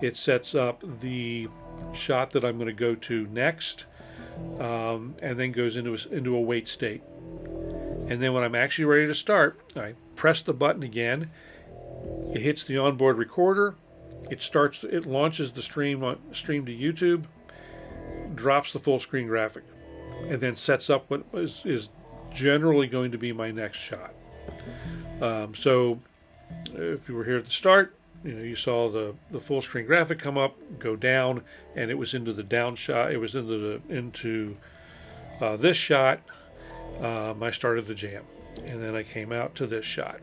It sets up the shot that I'm going to go to next, and then goes into a wait state. And then when I'm actually ready to start, I press the button again. It hits the onboard recorder. It launches the stream to YouTube, drops the full screen graphic, and then sets up what is generally going to be my next shot. So if you were here at the start, you saw the full screen graphic come up, go down, and it was into the down shot. It was into this shot. I started the jam, and then I came out to this shot.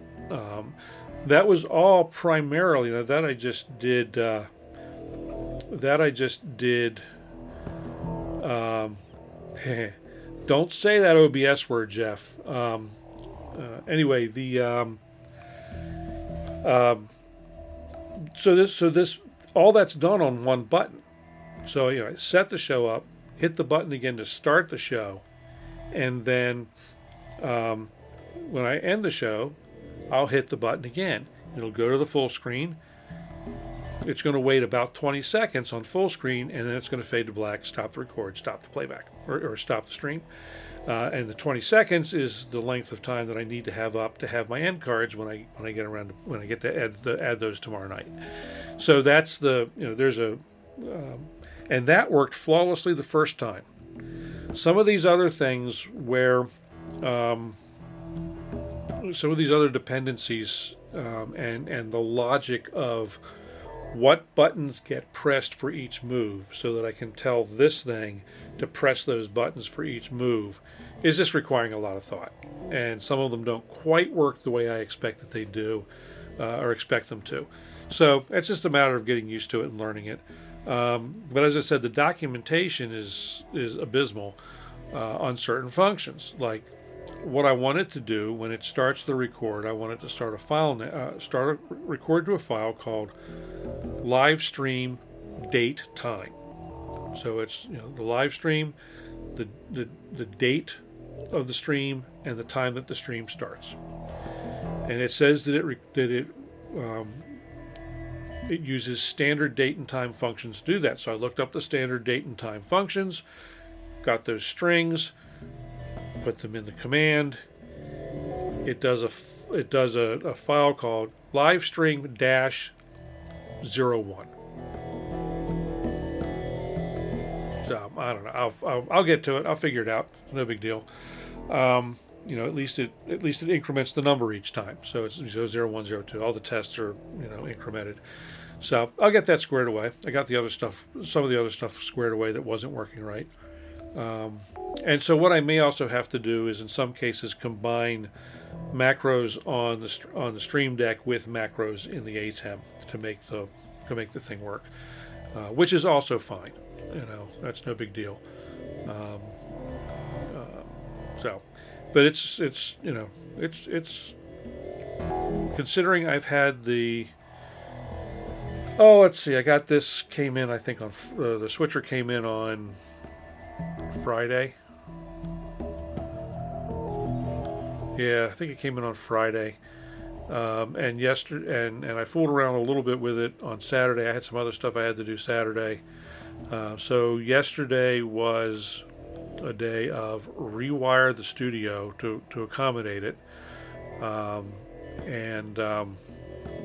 That was all primarily that I just did. Don't say that OBS word, Jeff. Anyway, so this all that's done on one button. So I set the show up, hit the button again to start the show, and then when I end the show, I'll hit the button again. It'll go to the full screen. It's going to wait about 20 seconds on full screen, and then it's going to fade to black, stop the record, stop the playback, or stop the stream. And the 20 seconds is the length of time that I need to have up to have my end cards when I get to add those tomorrow night. So that's and that worked flawlessly the first time. Some of these other things where some of these other dependencies and the logic of what buttons get pressed for each move so that I can tell this thing to press those buttons for each move is just requiring a lot of thought. And some of them don't quite work the way I expect that they do or expect them to. So it's just a matter of getting used to it and learning it. But as I said, the documentation is abysmal on certain functions. Like what I want it to do when it starts the record, I want it to start a record to a file called live stream date time. So it's the live stream, the date of the stream, and the time that the stream starts. And it says that it uses standard date and time functions to do that. So I looked up the standard date and time functions, got those strings, put them in the command. It does a file called livestream-01. So I don't know. I'll get to it. I'll figure it out. No big deal. At least it increments the number each time. So it's 01, 02. All the tests are incremented. So I'll get that squared away. I got some of the other stuff squared away that wasn't working right. And so what I may also have to do is in some cases combine macros on the Stream Deck with macros in the ATEM to make the thing work. which is also fine. You know, that's no big deal. Um, so, but it's you know, it's considering I've had the, oh, let's see, I got this, came in, I think on the switcher came in on Friday. Yeah, I think it came in on Friday. And yesterday, and I fooled around a little bit with it on Saturday. I had some other stuff I had to do Saturday. So yesterday was a day of rewire the studio to accommodate it.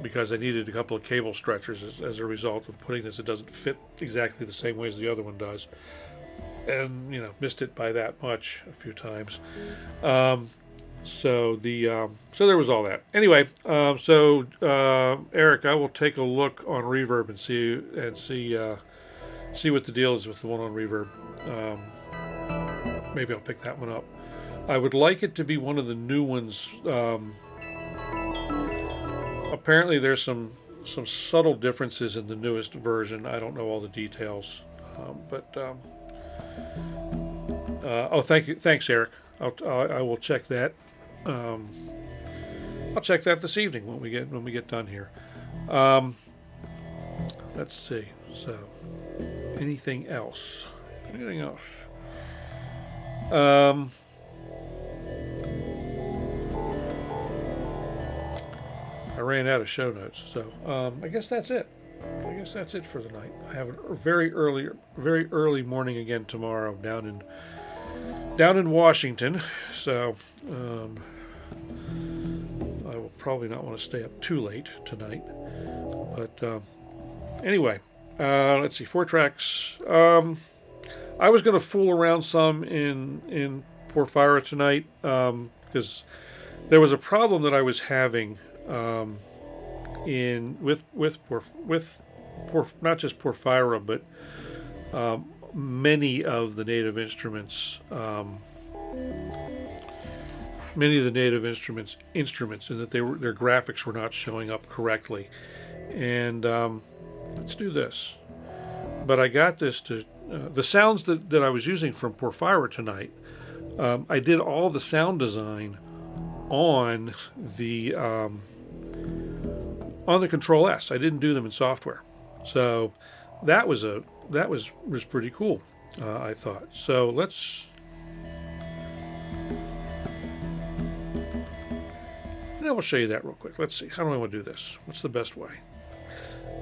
Because I needed a couple of cable stretchers as a result of putting this. It doesn't fit exactly the same way as the other one does. And, you know, missed it by that much a few times. So there was all that. Anyway, Eric, I will take a look on Reverb and see what the deal is with the one on Reverb. Maybe I'll pick that one up. I would like it to be one of the new ones. Apparently, there's some subtle differences in the newest version. I don't know all the details, oh, thanks, Eric. I will check that. I'll check that this evening when we get done here. Let's see. So, anything else? Anything else? I ran out of show notes, so I guess that's it. I guess that's it for the night. I have a very early morning again tomorrow down in Washington, so I will probably not want to stay up too late tonight. But anyway, let's see, 4 tracks. I was going to fool around some in Porphyra tonight because there was a problem that I was having with not just Porphyra, but many of the native instruments, instruments, and that their graphics were not showing up correctly. And let's do this. But I got this to the sounds that I was using from Porphyra tonight. I did all the sound design on the Kontrol S. I didn't do them in software, so that was pretty cool. I thought. So let's. Now we'll show you that real quick. Let's see. How do I want to do this? What's the best way?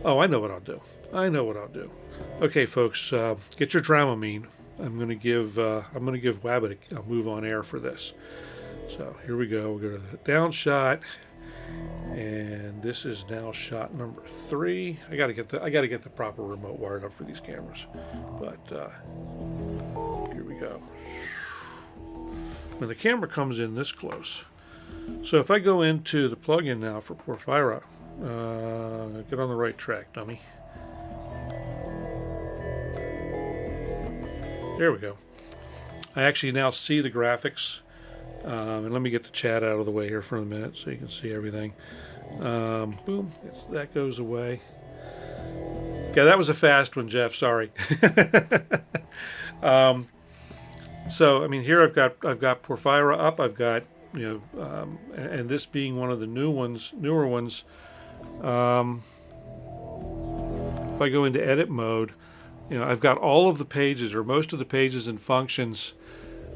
Oh, I know what I'll do. Okay, folks, get your Dramamine. I'm going to give Wabbit a move on air for this. So here we go. We'll go to the down shot, and this is now shot number 3. I got to get the proper remote wired up for these cameras. But here we go. When the camera comes in this close, so if I go into the plugin now for Porphyra, get on the right track, dummy. There we go. I actually now see the graphics. And let me get the chat out of the way here for a minute so you can see everything. Boom. That goes away. Yeah, that was a fast one, Jeff. Sorry. So, I mean, here I've got Porphyra up. I've got, you know, and this being one of the newer ones. If I go into edit mode, you know, I've got all of the pages, or most of the pages and functions.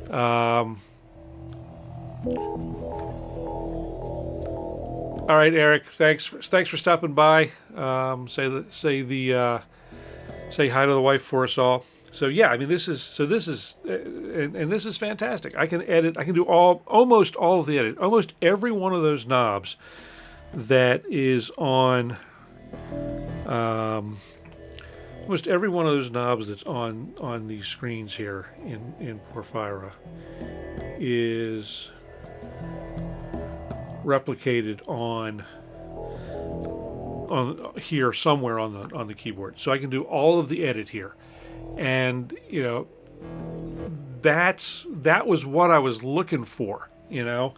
All right, Eric. Thanks for stopping by. Say hi to the wife for us all. So yeah, I mean this is fantastic. I can edit. I can do almost all of the edit. Almost every one of those knobs that is on. Almost every one of those knobs that's on these screens here in Porphyra is replicated on here somewhere on the keyboard. So I can do all of the edit here, and you know that was what I was looking for. You know,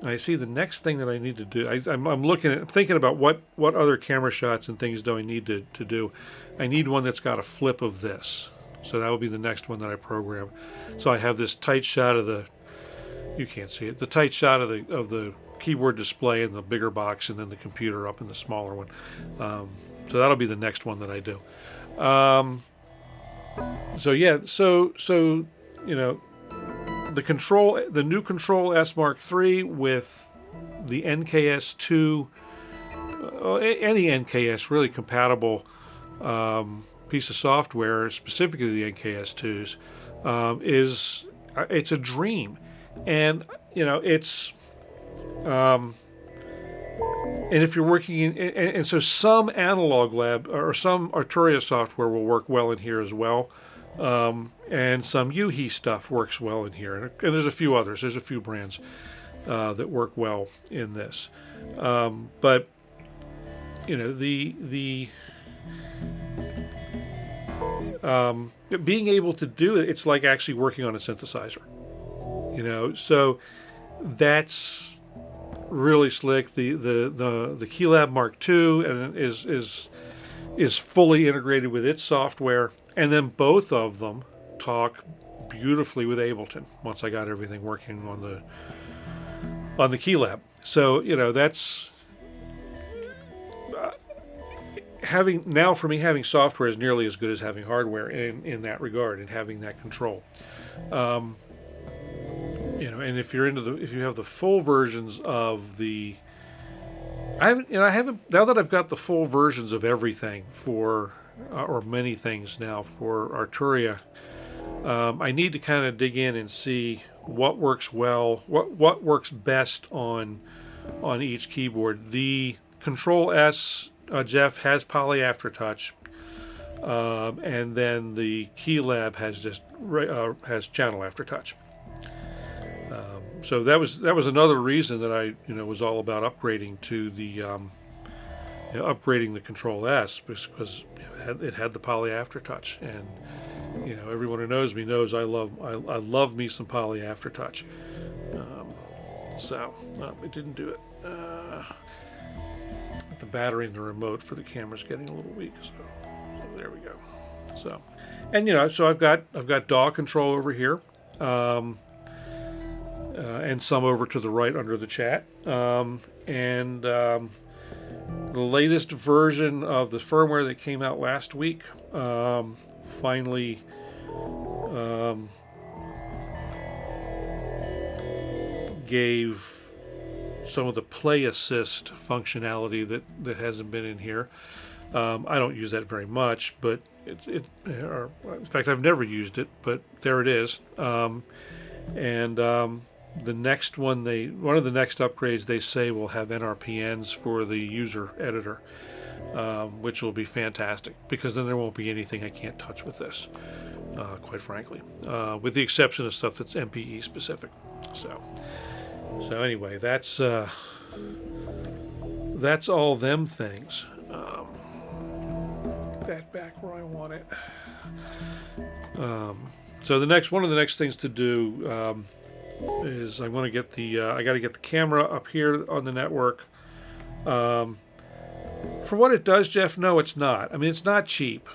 I see the next thing that I need to do. I'm thinking about what other camera shots and things do I need to do. I need one that's got a flip of this. So that will be the next one that I program. So I have this tight shot of the, you can't see it, the tight shot of the keyboard display in the bigger box, and then the computer up in the smaller one. So that'll be the next one that I do. So yeah, so you know, the new Kontrol S Mark III with the NKS2, any NKS really compatible piece of software, specifically the NKS2s, it's a dream. And you know, it's and if you're working in, and so some analog lab or some Arturia software will work well in here as well, and some UHE stuff works well in here, and there's a few others. There's a few brands that work well in this, but you know, being able to do it, it's like actually working on a synthesizer. You know, so that's really slick. The Keylab Mark II and is fully integrated with its software, and then both of them talk beautifully with Ableton once I got everything working on the Keylab. So you know, that's for me having software is nearly as good as having hardware in that regard, and having that control. You know, and if you have the full versions of I haven't now that I've got the full versions of everything for or many things now for Arturia, I need to kind of dig in and see what works well, what works best on each keyboard. The Kontrol S, Jeff, has poly aftertouch, and then the Keylab has has channel aftertouch. So that was another reason that I was all about upgrading to the upgrading the Kontrol S, because it had the poly aftertouch, and everyone who knows me knows I love me some poly aftertouch. So it didn't do it. The battery in the remote for the camera's getting a little weak, so there we go. So, and so I've got DAW control over here. And some over to the right under the chat. And the latest version of the firmware that came out last week finally gave some of the play assist functionality that hasn't been in here. I don't use that very much, but in fact, I've never used it, but there it is. The next one of the next upgrades they say will have NRPNs for the user editor, which will be fantastic, because then there won't be anything I can't touch with this, quite frankly, with the exception of stuff that's MPE specific. So anyway, that's all them things. That back where I want it. So one of the next things to do is I want to get I got to get the camera up here on the network. For what it does, Jeff, no, it's not. I mean, it's not cheap.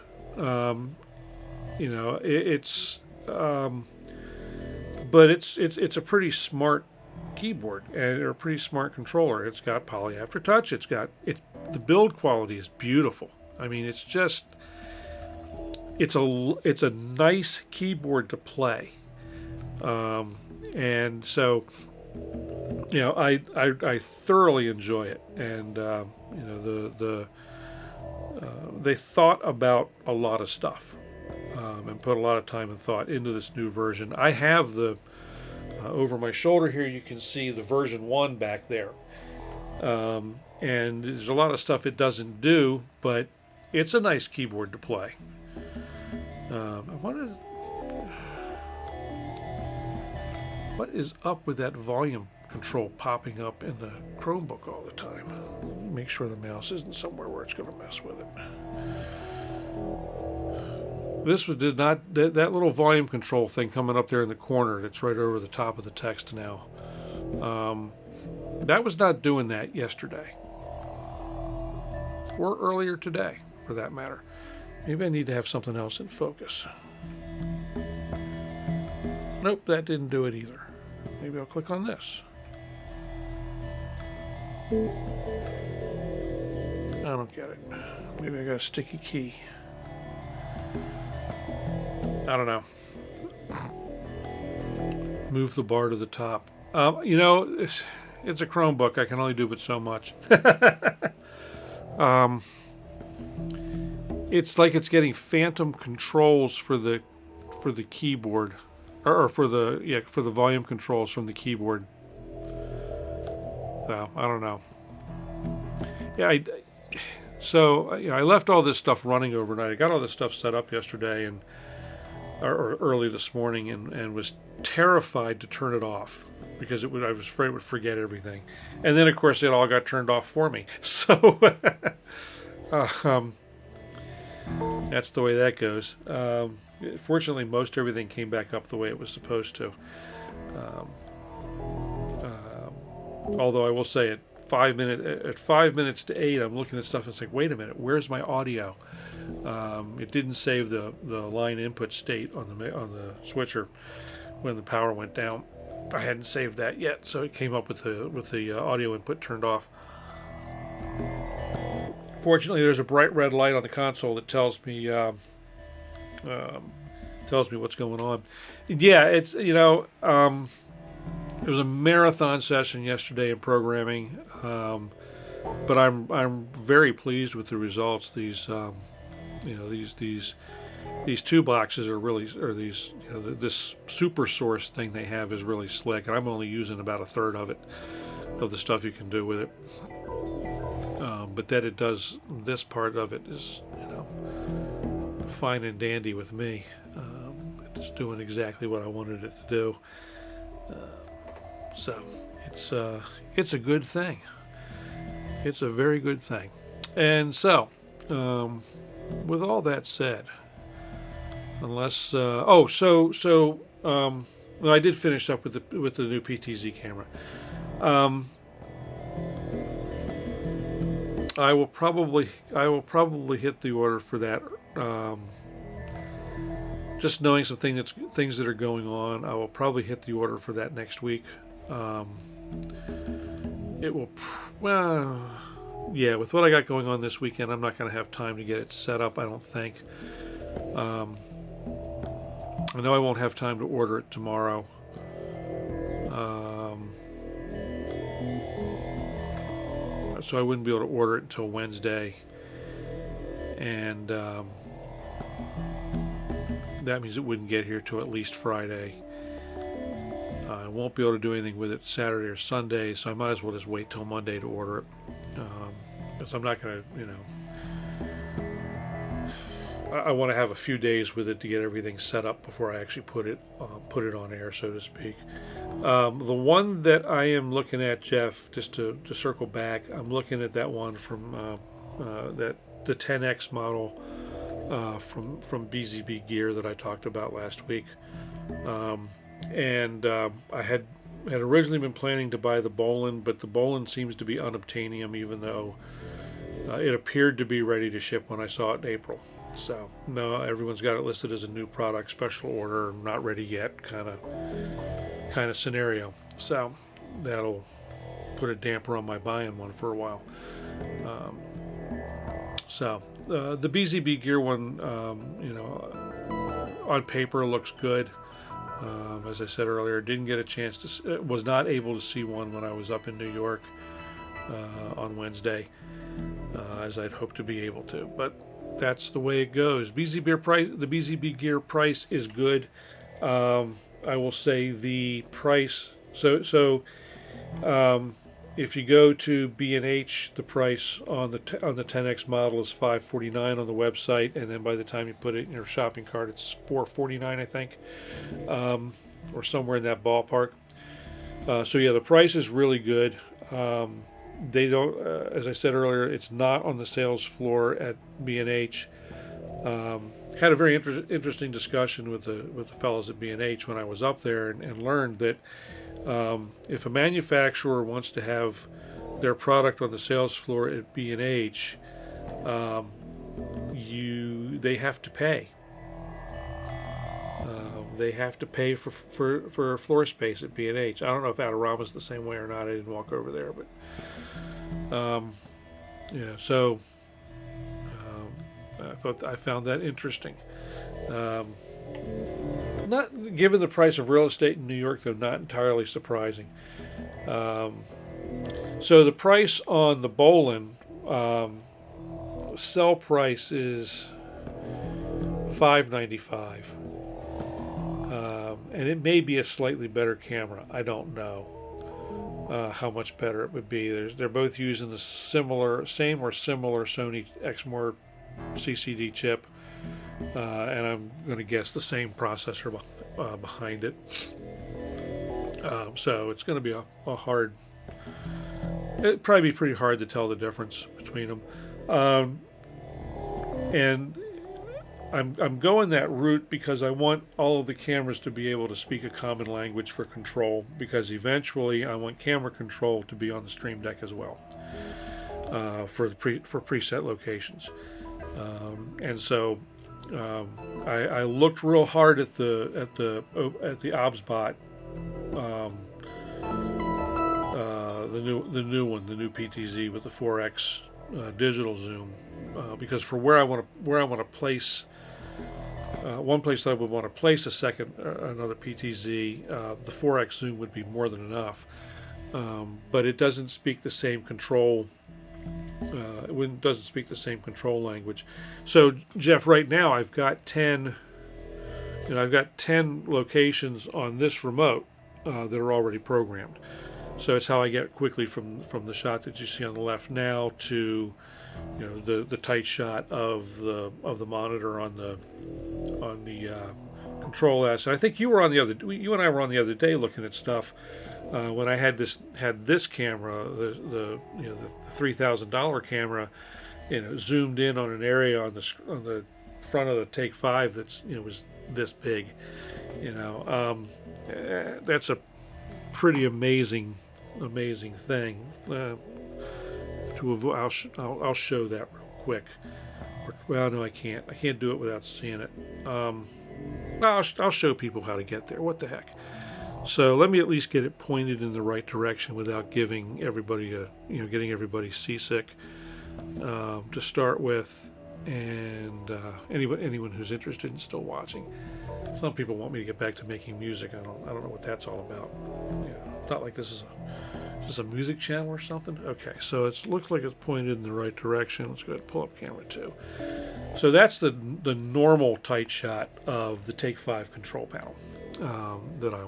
It's but it's a pretty smart keyboard and a pretty smart controller. It's got poly aftertouch. The build quality is beautiful. I mean, it's a nice keyboard to play. And so, I thoroughly enjoy it, and they thought about a lot of stuff, and put a lot of time and thought into this new version. I have over my shoulder here, you can see the version 1 back there, and there's a lot of stuff it doesn't do, but it's a nice keyboard to play. What is up with that volume control popping up in the Chromebook all the time? Make sure the mouse isn't somewhere where it's going to mess with it. That little volume control thing coming up there in the corner, that's right over the top of the text now. That was not doing that yesterday. Or earlier today, for that matter. Maybe I need to have something else in focus. Nope, that didn't do it either. Maybe I'll click on this. I don't get it. Maybe I got a sticky key. I don't know. Move the bar to the top. You know, it's a Chromebook. I can only do but so much. It's like it's getting phantom controls for the keyboard, or for the volume controls from the keyboard. So I don't know. Yeah, so you know, I left all this stuff running overnight. I got all this stuff set up yesterday or early this morning, and was terrified to turn it off because I was afraid it would forget everything. And then of course it all got turned off for me. So that's the way that goes. Fortunately, most everything came back up the way it was supposed to. Although I will say at 5 minutes to 8, I'm looking at stuff and it's like, wait a minute, where's my audio? It didn't save the line input state on the switcher when the power went down. I hadn't saved that yet, so it came up with the audio input turned off. Fortunately, there's a bright red light on the console that tells me what's going on. Yeah, it's, you know, it was a marathon session yesterday in programming, but I'm very pleased with the results. These you know, these two boxes are really, or these, you know, this super source thing they have is really slick, and I'm only using about a third of it, of the stuff you can do with it. But that it does, this part of it is, you know, fine and dandy with me. It's doing exactly what I wanted it to do. So it's a good thing. It's a very good thing. And so, with all that said, unless well, I did finish up with the new PTZ camera. I will probably hit the order for that. Just knowing some things that are going on, I will probably hit the order for that next week. It will, well, yeah, with what I got going on this weekend, I'm not going to have time to get it set up, I don't think. I know I won't have time to order it tomorrow. So I wouldn't be able to order it until Wednesday. And that means it wouldn't get here till at least Friday. I won't be able to do anything with it Saturday or Sunday, so I might as well just wait till Monday to order it. Because I'm not going to, you know, I want to have a few days with it to get everything set up before I actually put it on air, so to speak. The one that I am looking at, Jeff, just to circle back, I'm looking at that one from the 10X model from BZB Gear that I talked about last week. I had originally been planning to buy the Bolin, but the Bolin seems to be unobtainium, even though it appeared to be ready to ship when I saw it in April. So no, everyone's got it listed as a new product, special order, not ready yet, kind of scenario. So that'll put a damper on my buying one for a while. The BZB Gear one, you know, on paper looks good. As I said earlier, didn't get a chance to, was not able to see one when I was up in New York on Wednesday, as I'd hoped to be able to. But that's the way it goes. The BZB Gear price is good. I will say the price. So if you go to B&H, the price on the 10X model is $549 on the website, and then by the time you put it in your shopping cart, it's $449, I think, or somewhere in that ballpark. So yeah, the price is really good. They don't, as I said earlier, it's not on the sales floor at B&H. Had a very interesting discussion with the fellows at B&H when I was up there, and learned that If a manufacturer wants to have their product on the sales floor at B&H, they have to pay. They have to pay for floor space at B&H. I don't know if Raum is the same way or not. I didn't walk over there, but yeah. So I found that interesting. Not given the price of real estate in New York, though, not entirely surprising. So the price on the Bolin, sell price is $595, and it may be a slightly better camera. I don't know how much better it would be. They're both using the same or similar Sony Exmor CCD chip, and I'm going to guess the same processor behind it. So it's going to be a hard. It'd probably be pretty hard to tell the difference between them. And I'm going that route because I want all of the cameras to be able to speak a common language for control, because eventually I want camera control to be on the Stream Deck as well, for preset locations. And so I looked real hard at the OBSBOT, the new one, the new PTZ with the 4x digital zoom, because for where I want to place one place that I would want to place another PTZ, the 4x zoom would be more than enough, but it doesn't speak the same control. It doesn't speak the same control language. So Jeff, right now I've got 10 locations on this remote that are already programmed. So it's how I get quickly from the shot that you see on the left now to, the tight shot of the monitor on the Kontrol S. And I think you and I were on the other day looking at stuff when I had this camera, the $3,000 camera, zoomed in on an area on the front of the Take 5 that's was this big. That's a pretty amazing thing. I'll show that real quick. Well, no, I can't. I can't do it without seeing it. I'll show people how to get there. What the heck? So let me at least get it pointed in the right direction without giving everybody getting everybody seasick to start with. And anyone who's interested in still watching. Some people want me to get back to making music. I don't know what that's all about. It's not like this is a music channel or something. Okay, so it looks like it's pointed in the right direction. Let's go ahead and pull up camera 2. So that's the normal tight shot of the Take 5 control panel that I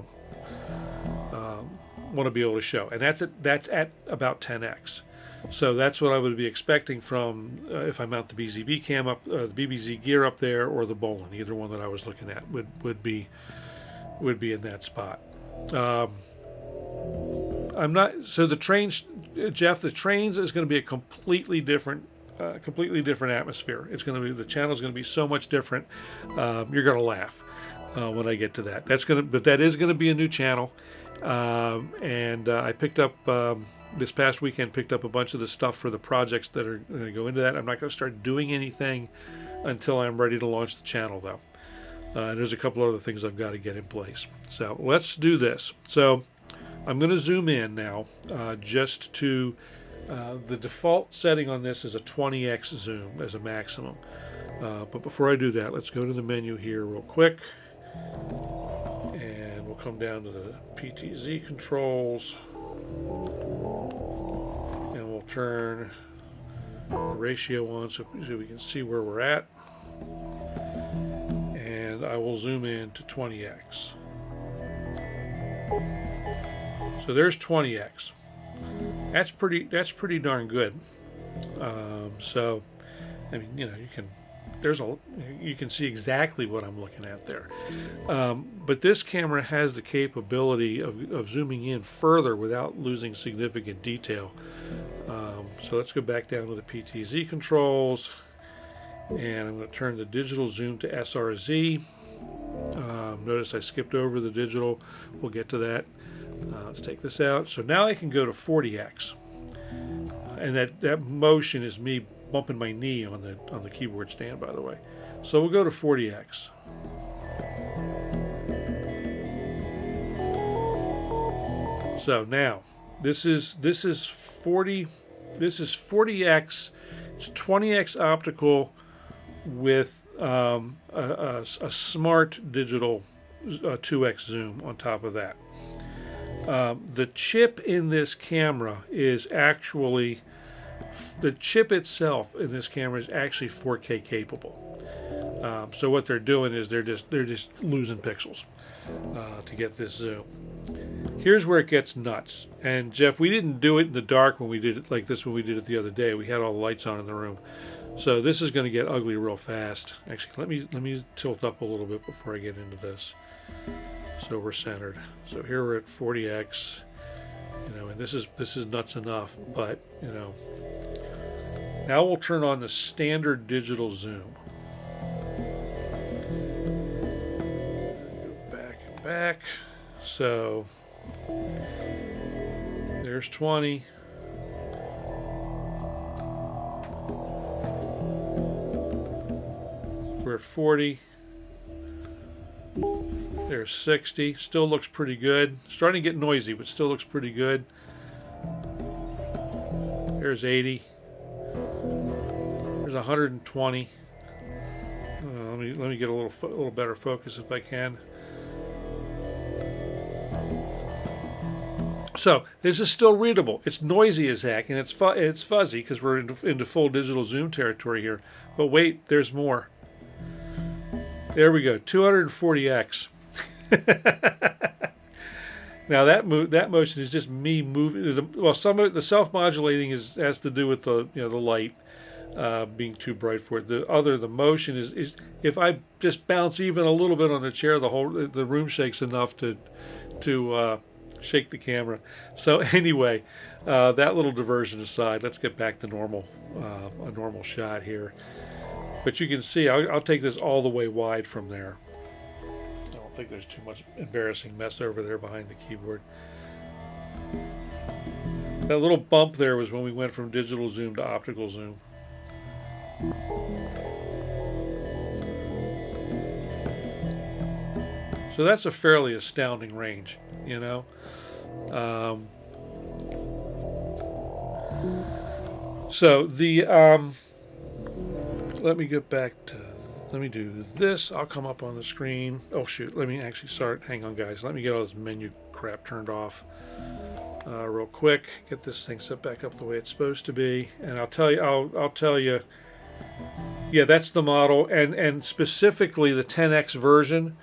want to be able to show, and that's at about 10x. So that's what I would be expecting from if I mount the BZB cam up, the BBZ gear up there, or the Bolin. Either one that I was looking at would be in that spot. I'm not. So the trains, Jeff. The trains is going to be a completely different atmosphere. The channel is going to be so much different. You're going to laugh when I get to that. But that is going to be a new channel. And I picked up this past weekend. Picked up a bunch of the stuff for the projects that are going to go into that. I'm not going to start doing anything until I'm ready to launch the channel, though. And there's a couple other things I've got to get in place. So let's do this. So I'm going to zoom in now, just to the default setting on this is a 20x zoom as a maximum. But before I do that, let's go to the menu here real quick, and we'll come down to the PTZ controls, and we'll turn the ratio on so we can see where we're at, and I will zoom in to 20x. So there's 20x. That's pretty darn good. So, I mean, you can see exactly what I'm looking at there. But this camera has the capability of zooming in further without losing significant detail. So let's go back down to the PTZ controls, and I'm going to turn the digital zoom to SRZ. Notice I skipped over the digital. We'll get to that. Let's take this out. So now I can go to 40x, and that motion is me bumping my knee on the keyboard stand, by the way. So we'll go to 40x. So now this is 40. This is 40x. It's 20x optical with a smart digital 2x zoom on top of that. The chip in this camera is actually, the chip itself in this camera is actually 4K capable. So what they're doing is they're just losing pixels to get this zoom. Here's where it gets nuts. And Jeff, we didn't do it in the dark when we did it like this when we did it the other day. We had all the lights on in the room. So this is going to get ugly real fast. Actually, let me tilt up a little bit before I get into this, so we're centered. So here we're at 40x, you know, and this is nuts enough. But you know, now we'll turn on the standard digital zoom. Go back and back. So there's 20. We're at 40. There's 60. Still looks pretty good. Starting to get noisy, but still looks pretty good. There's 80. There's 120. Let me get a little better focus if I can. So this is still readable. It's noisy as heck, and it's fuzzy because we're into full digital zoom territory here. But wait, there's more. There we go, 240x. Now that motion is just me moving. Well, some of it, the self-modulating has to do with the the light being too bright for it. The motion is if I just bounce even a little bit on the chair, the room shakes enough to shake the camera. So anyway, that little diversion aside, let's get back to normal, a normal shot here. But you can see, I'll take this all the way wide from there. I don't think there's too much embarrassing mess over there behind the keyboard. That little bump there was when we went from digital zoom to optical zoom. So that's a fairly astounding range, you know. So the let me get back to, let me do this. I'll come up on the screen. Oh shoot, let me actually start. Hang on guys, let me get all this menu crap turned off real quick. Get this thing set back up the way it's supposed to be, and I'll tell you, yeah, that's the model, and specifically the 10x version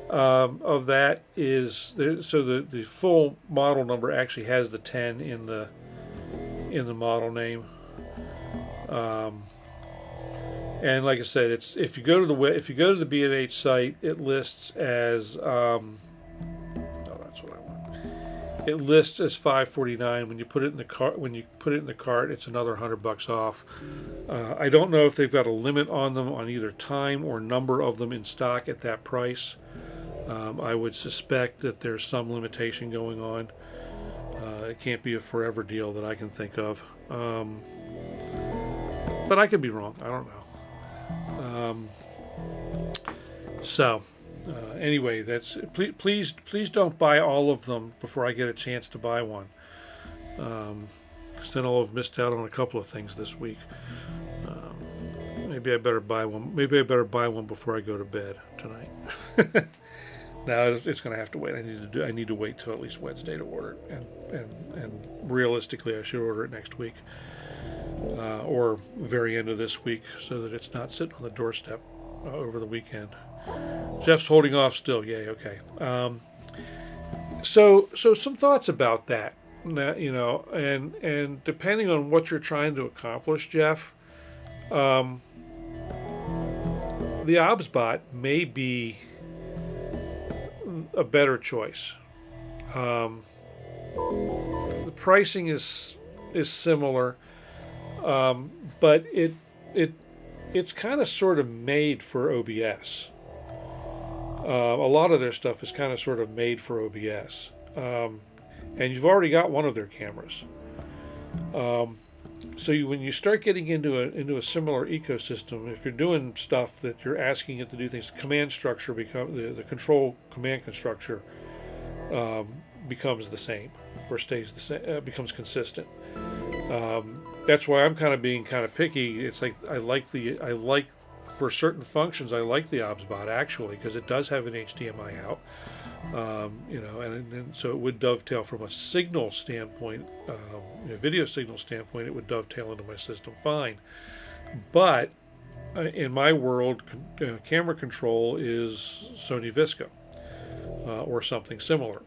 of that is so the full model number actually has the 10 in the model name. And like I said, it's if you go to the B&H site, it lists as oh, that's what I want. It lists as $549. When you put it in the cart, it's another $100 off. I don't know if they've got a limit on them on either time or number of them in stock at that price. I would suspect that there's some limitation going on. It can't be a forever deal that I can think of. But I could be wrong. I don't know. Anyway, that's please don't buy all of them before I get a chance to buy one, because then I'll have missed out on a couple of things this week. Maybe I better buy one. Maybe I better buy one before I go to bed tonight. Now it's going to have to wait. I need to wait till at least Wednesday to order it, and realistically, I should order it next week. Or very end of this week, so that it's not sitting on the doorstep over the weekend. Jeff's holding off still. Yay, okay. So some thoughts about that. You know, and depending on what you're trying to accomplish, Jeff, the OBSBOT may be a better choice. The pricing is similar. But it's kind of sort of made for OBS. A lot of their stuff is kind of sort of made for OBS. and you've already got one of their cameras. So when you start getting into a similar ecosystem, if you're doing stuff that you're asking it to do things, command structure the control command structure becomes the same, or stays the same, becomes consistent. That's why I'm kind of being kind of picky. It's like I like for certain functions I like the OBSBOT actually, because it does have an HDMI out. You know, and so it would dovetail from a signal standpoint, a video signal standpoint, it would dovetail into my system fine. But in my world, camera control is Sony Visco or something similar,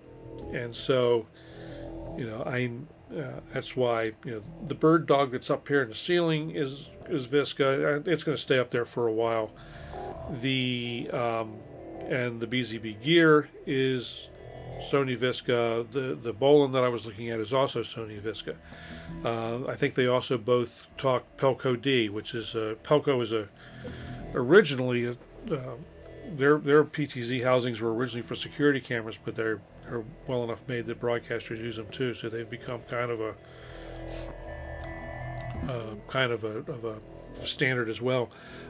and so, you know, that's why, you know, the bird dog that's up here in the ceiling is Visca. It's going to stay up there for a while. And the BZB gear is Sony Visca. The Bolin that I was looking at is also Sony Visca. I think they also both talk Pelco D, which is Pelco is originally their PTZ housings were originally for security cameras, but they're well enough made that broadcasters use them too. So they've become kind of a standard as well.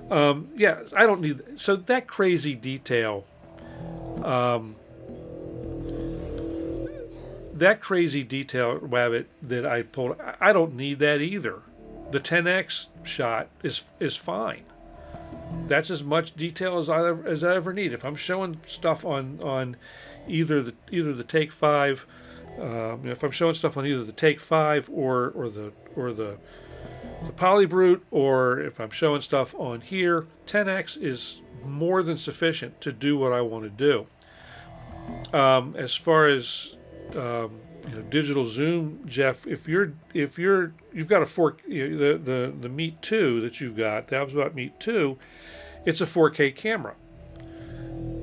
Yeah, I don't need so that crazy detail. That crazy detail rabbit that I pulled, I don't need that either. The 10x shot is fine. That's as much detail as I ever need. If I'm showing stuff on either the Take 5, if I'm showing stuff on either the Take 5 or the Polybrute, or if I'm showing stuff on here, 10x is more than sufficient to do what I want to do. As far as you know, digital zoom, Jeff, if you've got a the Meet 2 that you've got, the OBSBOT Meet 2, it's a 4K camera.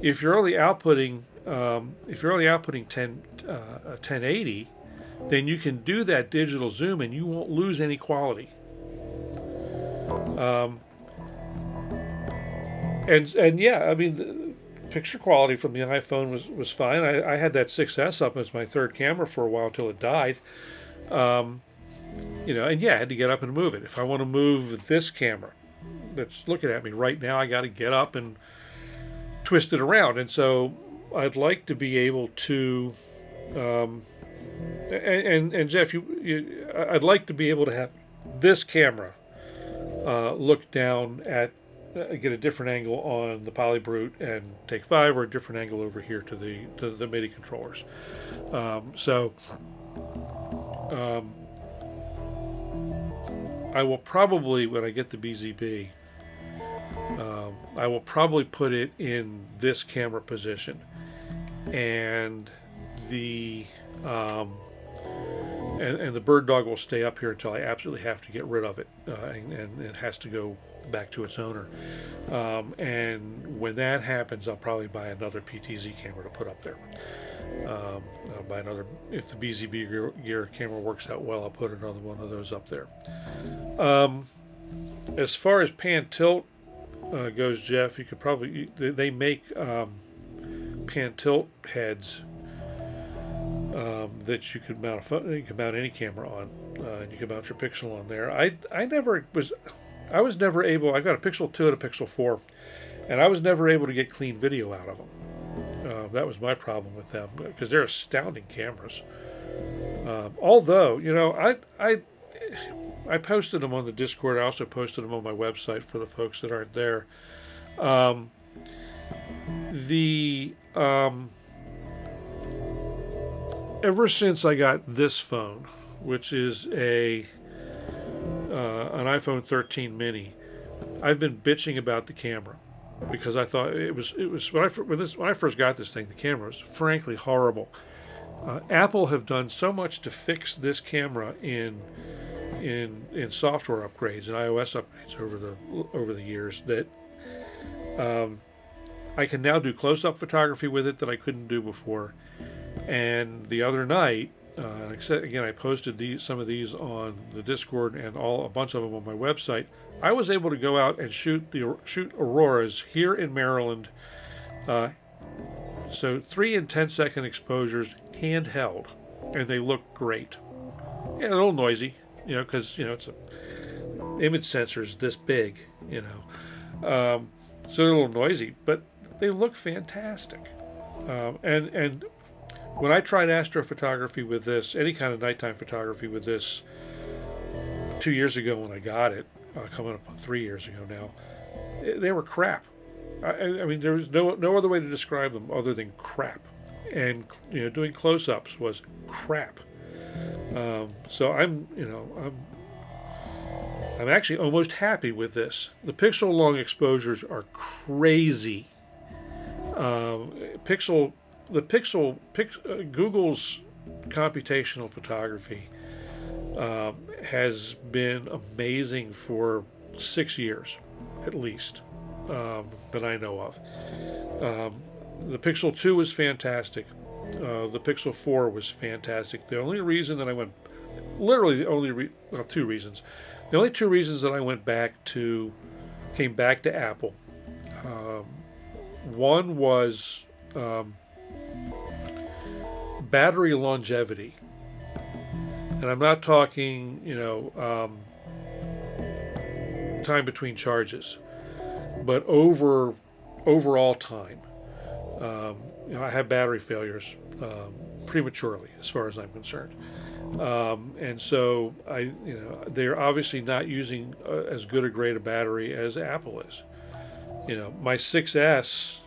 If you're only outputting 1080, then you can do that digital zoom and you won't lose any quality. And yeah, I mean, the picture quality from the iPhone was fine. I had that 6S up as my third camera for a while till it died. You know, and yeah, I had to get up and move it. If I want to move this camera that's looking at me right now, I got to get up and twist it around. And so I'd like to be able to, and Jeff, I'd like to be able to have this camera look down at, get a different angle on the Polybrute and Take 5, or a different angle over here to the MIDI controllers. I will probably, when I get the BZB, I will probably put it in this camera position, and the and the bird dog will stay up here until I absolutely have to get rid of it, and it has to go back to its owner. And when that happens, I'll probably buy another PTZ camera to put up there. I'll buy another, if the BZB gear camera works out well, I'll put another one of those up there. As far as pan tilt goes, Jeff, you could probably, they make pan tilt heads that you could mount any camera on, and you can mount your Pixel on there. I was never able. I've got a Pixel 2 and a Pixel 4, and I was never able to get clean video out of them. That was my problem with them, because they're astounding cameras. Although, you know, I posted them on the Discord. I also posted them on my website for the folks that aren't there. Ever since I got this phone, which is an iPhone 13 mini, I've been bitching about the camera, because I thought it was when I first got this thing, the camera was frankly horrible. Apple have done so much to fix this camera in software upgrades and iOS upgrades over the years that I can now do close-up photography with it that I couldn't do before. And the other night, again, I posted some of these on the Discord and a bunch of them on my website. I was able to go out and shoot auroras here in Maryland. So 3 and 10 second exposures, handheld, and they look great. Yeah, a little noisy, you know, because it's a image sensor is this big, so they're a little noisy, but they look fantastic. And when I tried astrophotography with this, any kind of nighttime photography with this 2 years ago when I got it, coming up on 3 years ago now, they were crap. I mean, there was no other way to describe them other than crap. And doing close-ups was crap. So I'm actually almost happy with this. The pixel long exposures are crazy. Google's computational photography has been amazing for 6 years, at least, that I know of. The Pixel 2 was fantastic. The Pixel 4 was fantastic. The only reason that I went, two reasons. The only two reasons that I came back to Apple. One was battery longevity. And I'm not talking, time between charges, but overall time. I have battery failures prematurely, as far as I'm concerned, and so they're obviously not using as good a grade of battery as Apple is. My 6S,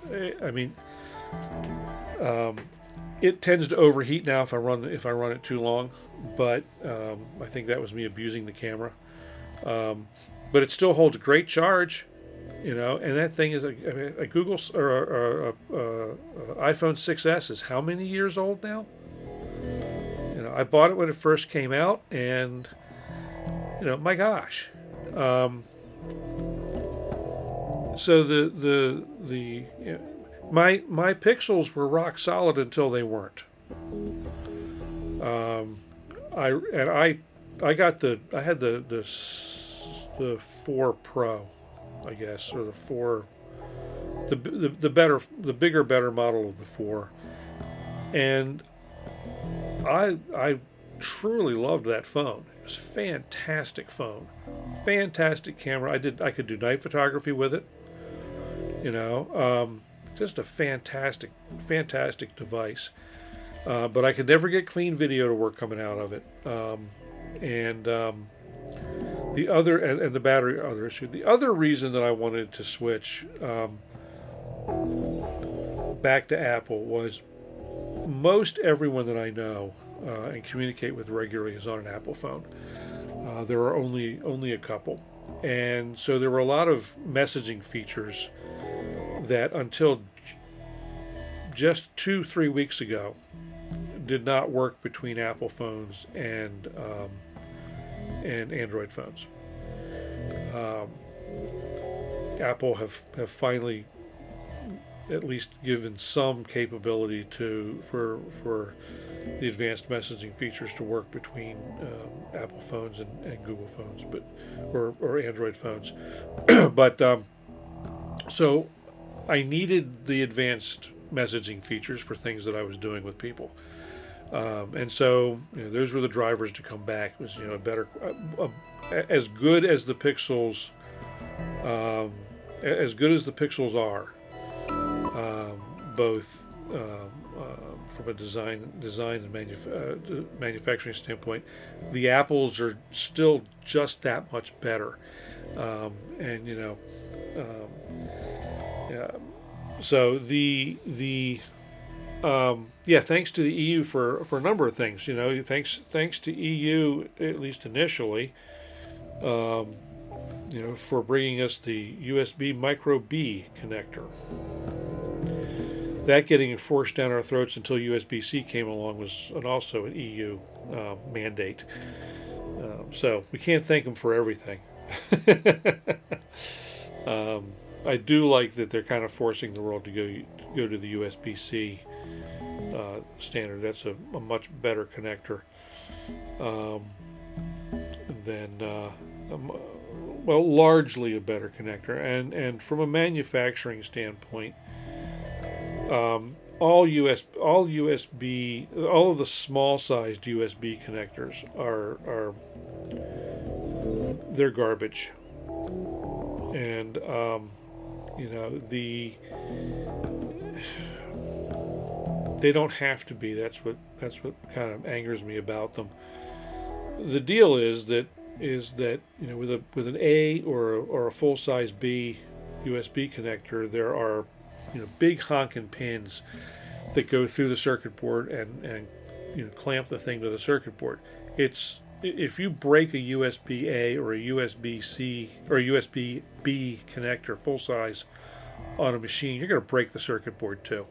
it tends to overheat now if I run it too long, but I think that was me abusing the camera. But it still holds a great charge. And that thing is a Google or a iPhone 6S is how many years old now? I bought it when it first came out, and my gosh. So my pixels were rock solid until they weren't. I had the 4 Pro. I guess, or the bigger, better model of the 4, and I truly loved that phone. It was a fantastic phone, fantastic camera. I could do night photography with it. Just a fantastic device. But I could never get clean video to work coming out of it, the other issue. The other reason that I wanted to switch back to Apple was most everyone that I know and communicate with regularly is on an Apple phone. There are only a couple, and so there were a lot of messaging features that until just 2-3 weeks ago did not work between Apple phones and Android phones. Apple have finally at least given some capability for the advanced messaging features to work between Apple phones and Google phones, or Android phones. But so I needed the advanced messaging features for things that I was doing with people. And so those were the drivers to come back. Was a better, as good as the Pixels, are, both from a design and manufacturing standpoint, the Apples are still just that much better. So thanks to the EU for a number of things. Thanks to EU, at least initially, for bringing us the USB Micro B connector. That getting forced down our throats until USB-C came along was also an EU mandate. So we can't thank them for everything. I do like that they're kind of forcing the world to go to the USB-C standard. That's a much better connector than, largely a better connector. And from a manufacturing standpoint, all USB, all of the small-sized USB connectors are they're garbage, and you know, they don't have to be. That's what kind of angers me about them. The deal is that you know, with an A or a full-size B USB connector, there are, you know, big honking pins that go through the circuit board and you know, clamp the thing to the circuit board. It's, if you break a USB A or a USB C or a USB B connector full size on a machine, you're going to break the circuit board too.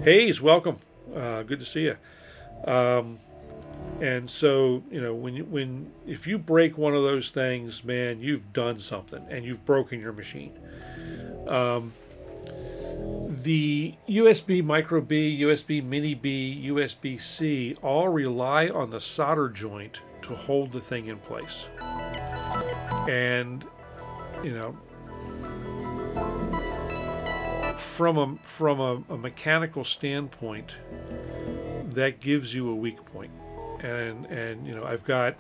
Hayes, welcome. Good to see you. And so, you know, if you break one of those things, man, you've done something and you've broken your machine. The USB micro B, USB mini B, USB C all rely on the solder joint to hold the thing in place. And, you know, from a mechanical standpoint, that gives you a weak point. And you know, I've got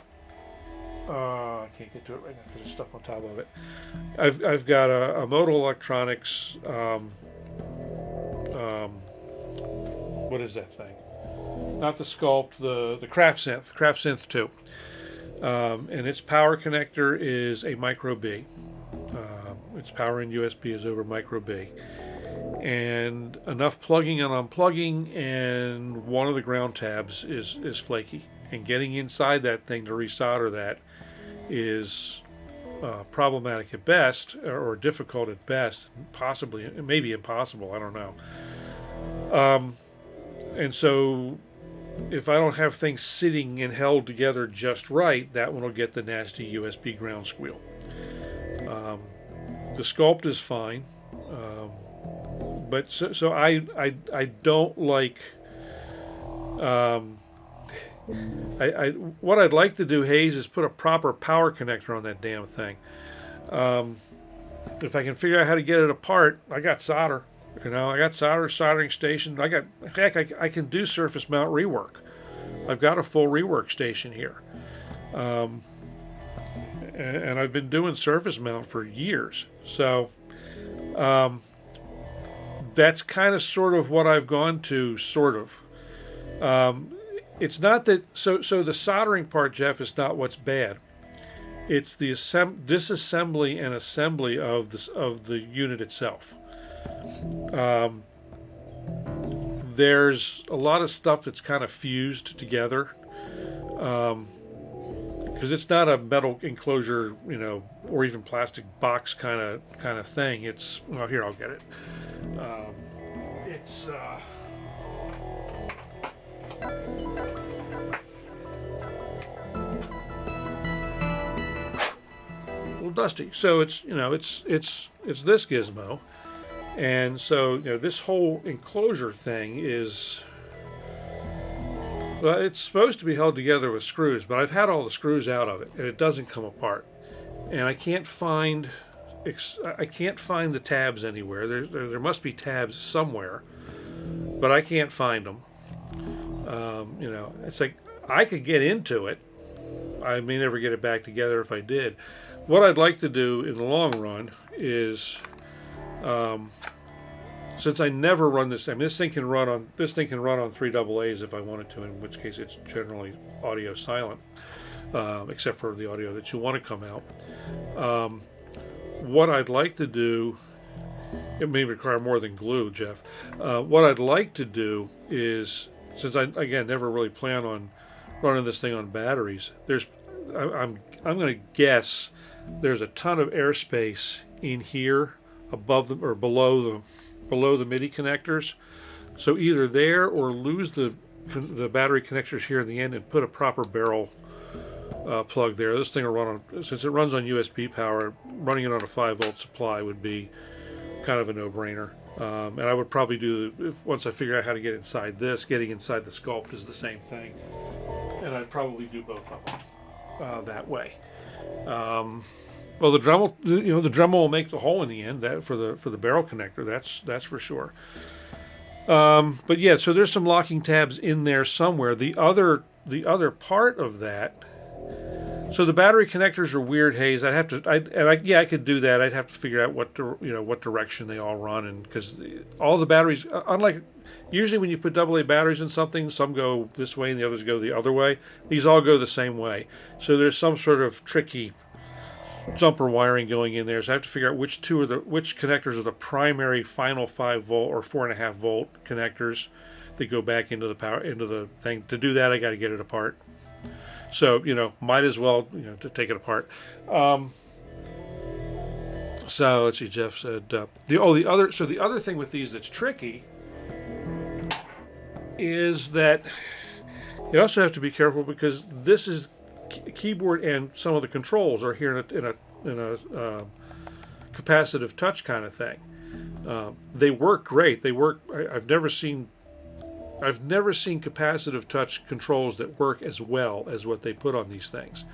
I can't get to it right now because there's stuff on top of it. I've got a Modal Electronics what is that thing? Not the Skulpt, the Craft Synth 2. And its power connector is a micro B. Its power in USB is over micro B. And enough plugging and unplugging, and one of the ground tabs is flaky. And getting inside that thing to resolder that is problematic at best, or difficult at best, possibly, maybe impossible, I don't know. And so if I don't have things sitting and held together just right, that one will get the nasty USB ground squeal. The Skulpt is fine, but so I don't like. What I'd like to do, Hayes, is put a proper power connector on that damn thing. If I can figure out how to get it apart, I got solder. You know, I got soldering station. I can do surface mount rework. I've got a full rework station here. And I've been doing surface mount for years. So that's kind of sort of what I've gone to, sort of. It's not that, so the soldering part, Jeff, is not what's bad. It's the disassembly and assembly of the unit itself. There's a lot of stuff that's kind of fused together, because it's not a metal enclosure, you know, or even plastic box kind of thing. It's, well, here, I'll get it. It's a little dusty. So it's, you know, it's this gizmo. And so, you know, this whole enclosure thing is, well, it's supposed to be held together with screws, but I've had all the screws out of it, and it doesn't come apart. And I can't find the tabs anywhere. There must be tabs somewhere, but I can't find them. You know, it's like I could get into it. I may never get it back together if I did. What I'd like to do in the long run is, since I never run this, I mean, this thing can run on 3 AA's if I wanted to, in which case it's generally audio silent, except for the audio that you want to come out. What I'd like to do, it may require more than glue, Jeff. What I'd like to do is, since I, again, never really plan on running this thing on batteries, I'm going to guess there's a ton of airspace in here above them or below the MIDI connectors. So either there or lose the battery connectors here in the end and put a proper barrel plug there. This thing will run on, since it runs on USB power, running it on a 5-volt supply would be kind of a no-brainer. And I would probably do, once I figure out how to get inside this, getting inside the Skulpt is the same thing. And I'd probably do both of them that way. Well, the Dremel will make the hole in the end. That for the barrel connector, that's for sure. But yeah, so there's some locking tabs in there somewhere. The other part of that. So the battery connectors are weird, Hayes. Yeah, I could do that. I'd have to figure out what direction they all run in, because all the batteries, unlike usually when you put AA batteries in something, some go this way and the others go the other way. These all go the same way. So there's some sort of tricky jumper wiring going in there. So I have to figure out which connectors are the primary final 5-volt or 4.5-volt connectors that go back into the thing. To do that, I got to get it apart. So, might as well, to take it apart. So let's see. Jeff said the other thing with these that's tricky is that you also have to be careful, because this is keyboard, and some of the controls are here in a capacitive touch kind of thing. They work great. They work. I've never seen capacitive touch controls that work as well as what they put on these things.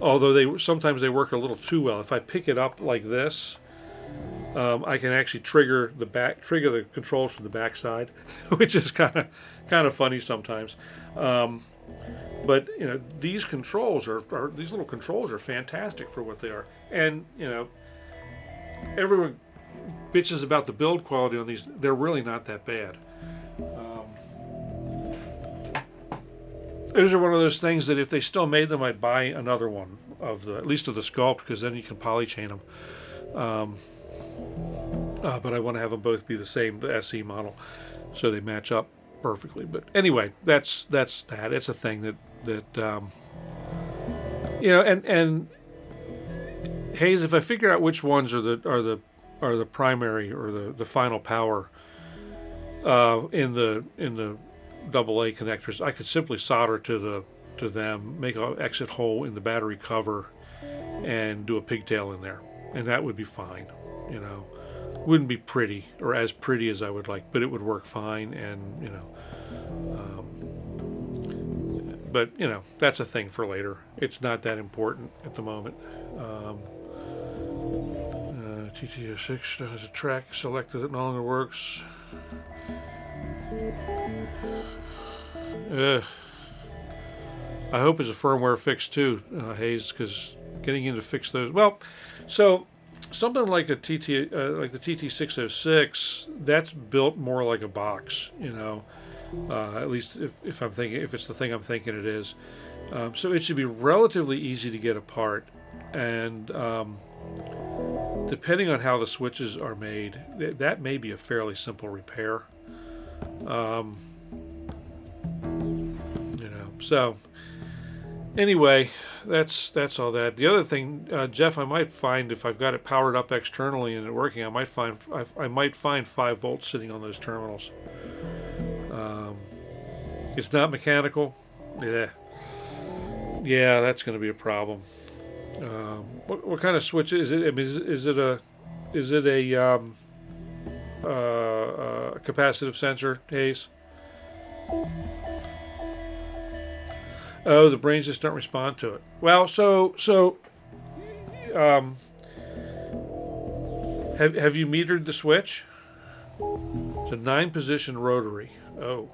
Although sometimes they work a little too well. If I pick it up like this, I can actually trigger the controls from the back side, which is kind of funny sometimes. But these controls these little controls are fantastic for what they are, and everyone bitches about the build quality on these. They're really not that bad. Those are one of those things that if they still made them, I'd buy another one at least of the Skulpt, because then you can polychain them. But I want to have them both be the SE model, so they match up perfectly. But anyway, that's that. It's a thing that and Hayes, if I figure out which ones are the primary or the final power in the AA connectors, I could simply solder to them, make an exit hole in the battery cover, and do a pigtail in there, and that would be fine. Wouldn't be pretty, or as pretty as I would like, but it would work fine. And but that's a thing for later. It's not that important at the moment. TT06 has a track selected that no longer works. I hope it's a firmware fix too, Hayes, because getting in to fix those. Well, so something like the TT606, that's built more like a box, at least if it's the thing I'm thinking it is. So it should be relatively easy to get apart, and depending on how the switches are made, that may be a fairly simple repair. So anyway, that's all that. The other thing, Jeff, I might find, if I've got it powered up externally and it working, I might find 5 volts sitting on those terminals. It's not mechanical. Yeah, that's going to be a problem. What kind of switch is it? I mean, is it a capacitive sensor, Hayes? Oh, the brains just don't respond to it. Well, so have you metered the switch? It's a 9-position rotary. Oh.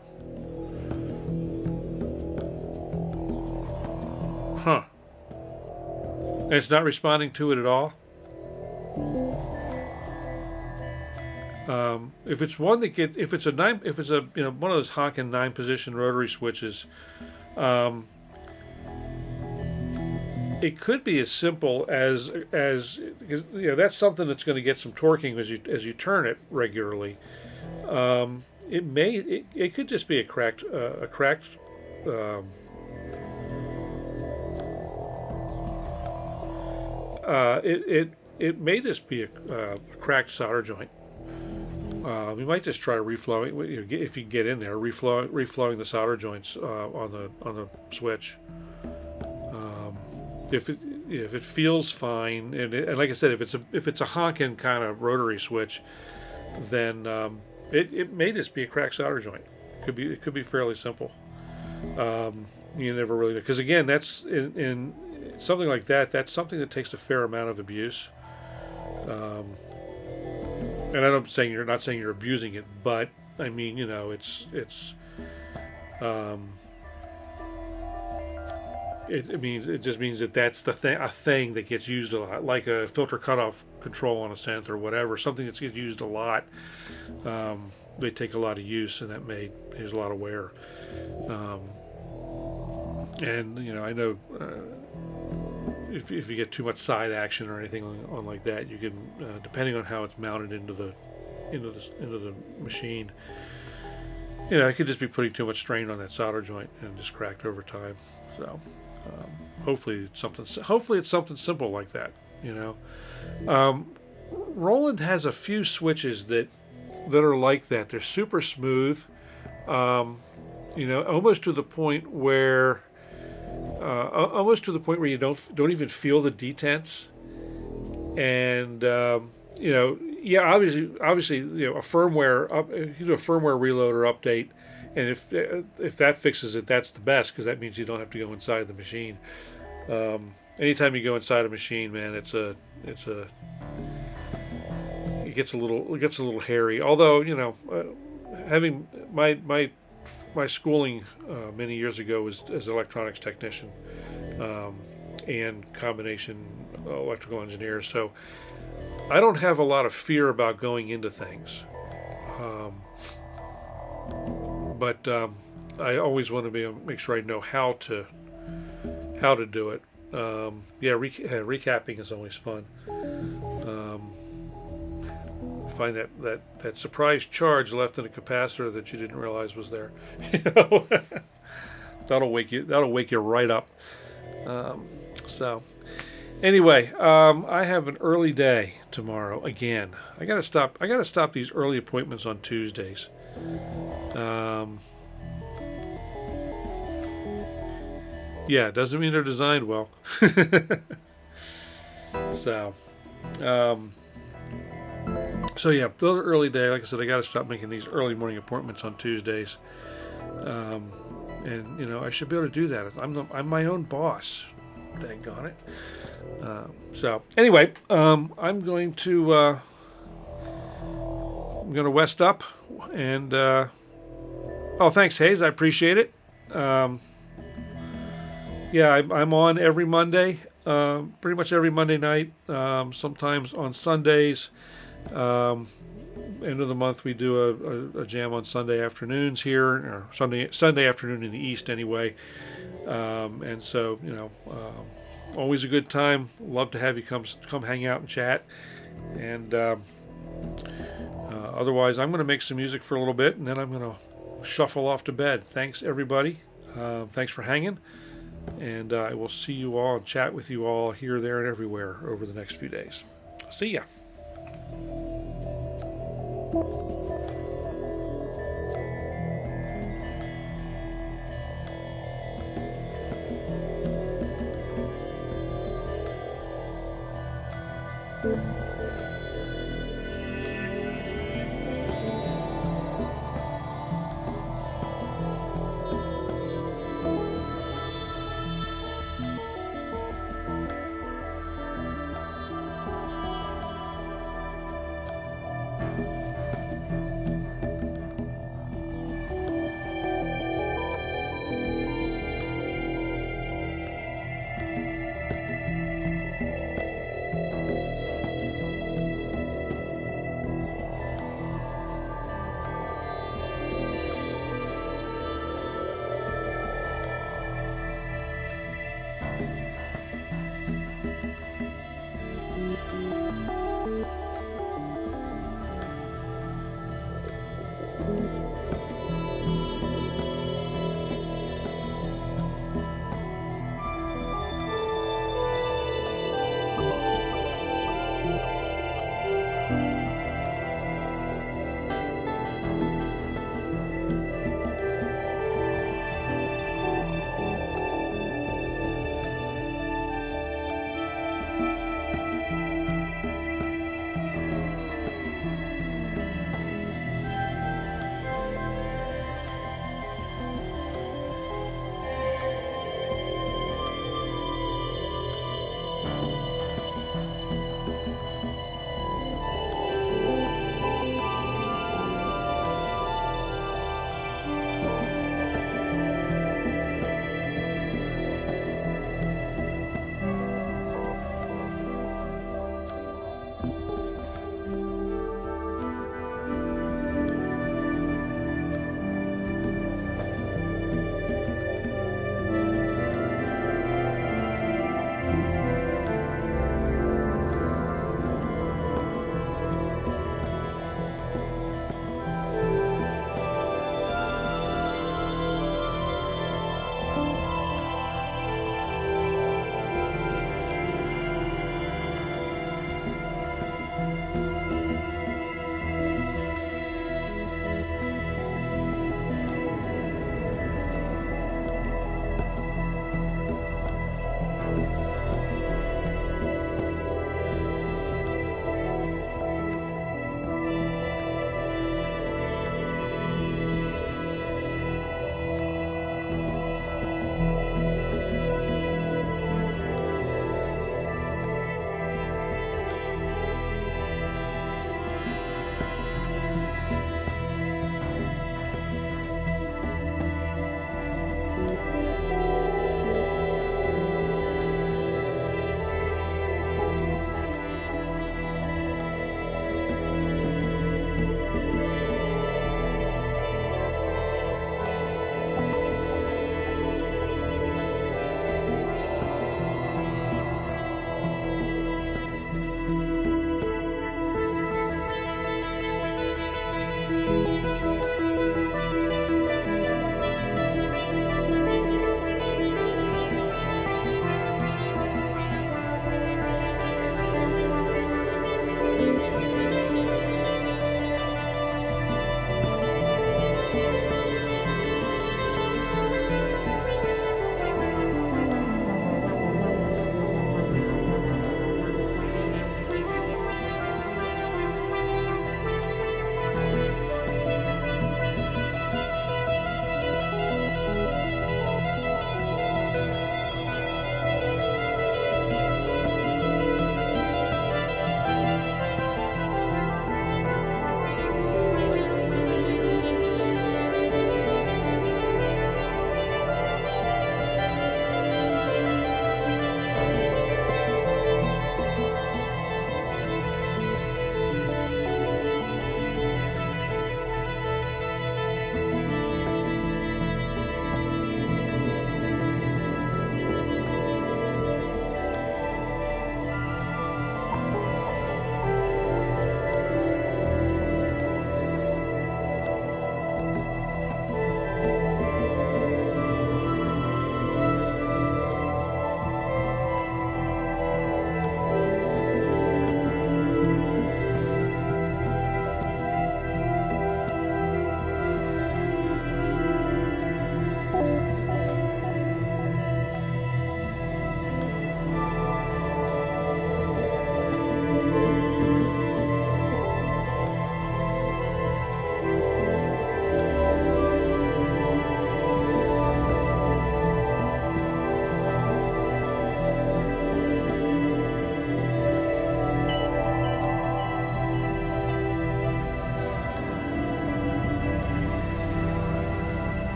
Huh. And it's not responding to it at all? If it's one that gets, if it's a one of those honking 9-position rotary switches, it could be as simple as because that's something that's going to get some torquing as you turn it regularly. It could just be a cracked it may just be a cracked solder joint. We might just try reflowing, if you can get in there, reflowing the solder joints on the switch. If it feels fine, and like I said, if it's a honking kind of rotary switch, then it may just be a cracked solder joint. It could be fairly simple. You never really know, because again, that's in something like that. That's something that takes a fair amount of abuse. And I'm saying you're not saying you're abusing it, but I mean, you know, um, it means it just means that that's a thing that gets used a lot, like a filter cutoff control on a synth or whatever, something that gets used a lot. They take a lot of use, and that there's a lot of wear. Um, and you know, I know if you get too much side action or anything on like that, you can, depending on how it's mounted into the machine, you know, it could just be putting too much strain on that solder joint and just cracked over time. So hopefully it's something simple like that. You know, Roland has a few switches that are like that. They're super smooth, you know, almost to the point where you don't even feel the detents. And you know, yeah, obviously, you know, a firmware you do a firmware reload or update, and if that fixes it, that's the best, because that means you don't have to go inside the machine. Anytime you go inside a machine, man, it gets a little hairy. Although, you know, having my schooling many years ago was as an electronics technician, and combination electrical engineer, so I don't have a lot of fear about going into things. But I always want to make sure I know how to do it. Yeah, recapping is always fun. Find that surprise charge left in a capacitor that you didn't realize was there. You know, that'll wake you right up. So anyway, I have an early day tomorrow again. I gotta stop these early appointments on Tuesdays. Yeah, doesn't mean they're designed well. So, so yeah, those are early day. Like I said, I got to stop making these early morning appointments on Tuesdays. And you know, I should be able to do that. I'm my own boss. Daggone it. So anyway, I'm going to west up, and oh, thanks, Hayes. I appreciate it. Yeah, I'm on every Monday, pretty much every Monday night. Sometimes on Sundays. End of the month we do a jam on Sunday afternoons here, or Sunday afternoon in the East anyway. And so, you know, always a good time. Love to have you come hang out and chat. And otherwise, I'm going to make some music for a little bit, and then I'm going to shuffle off to bed. Thanks, everybody. Thanks for hanging. And I will see you all and chat with you all here, there, and everywhere over the next few days. See ya.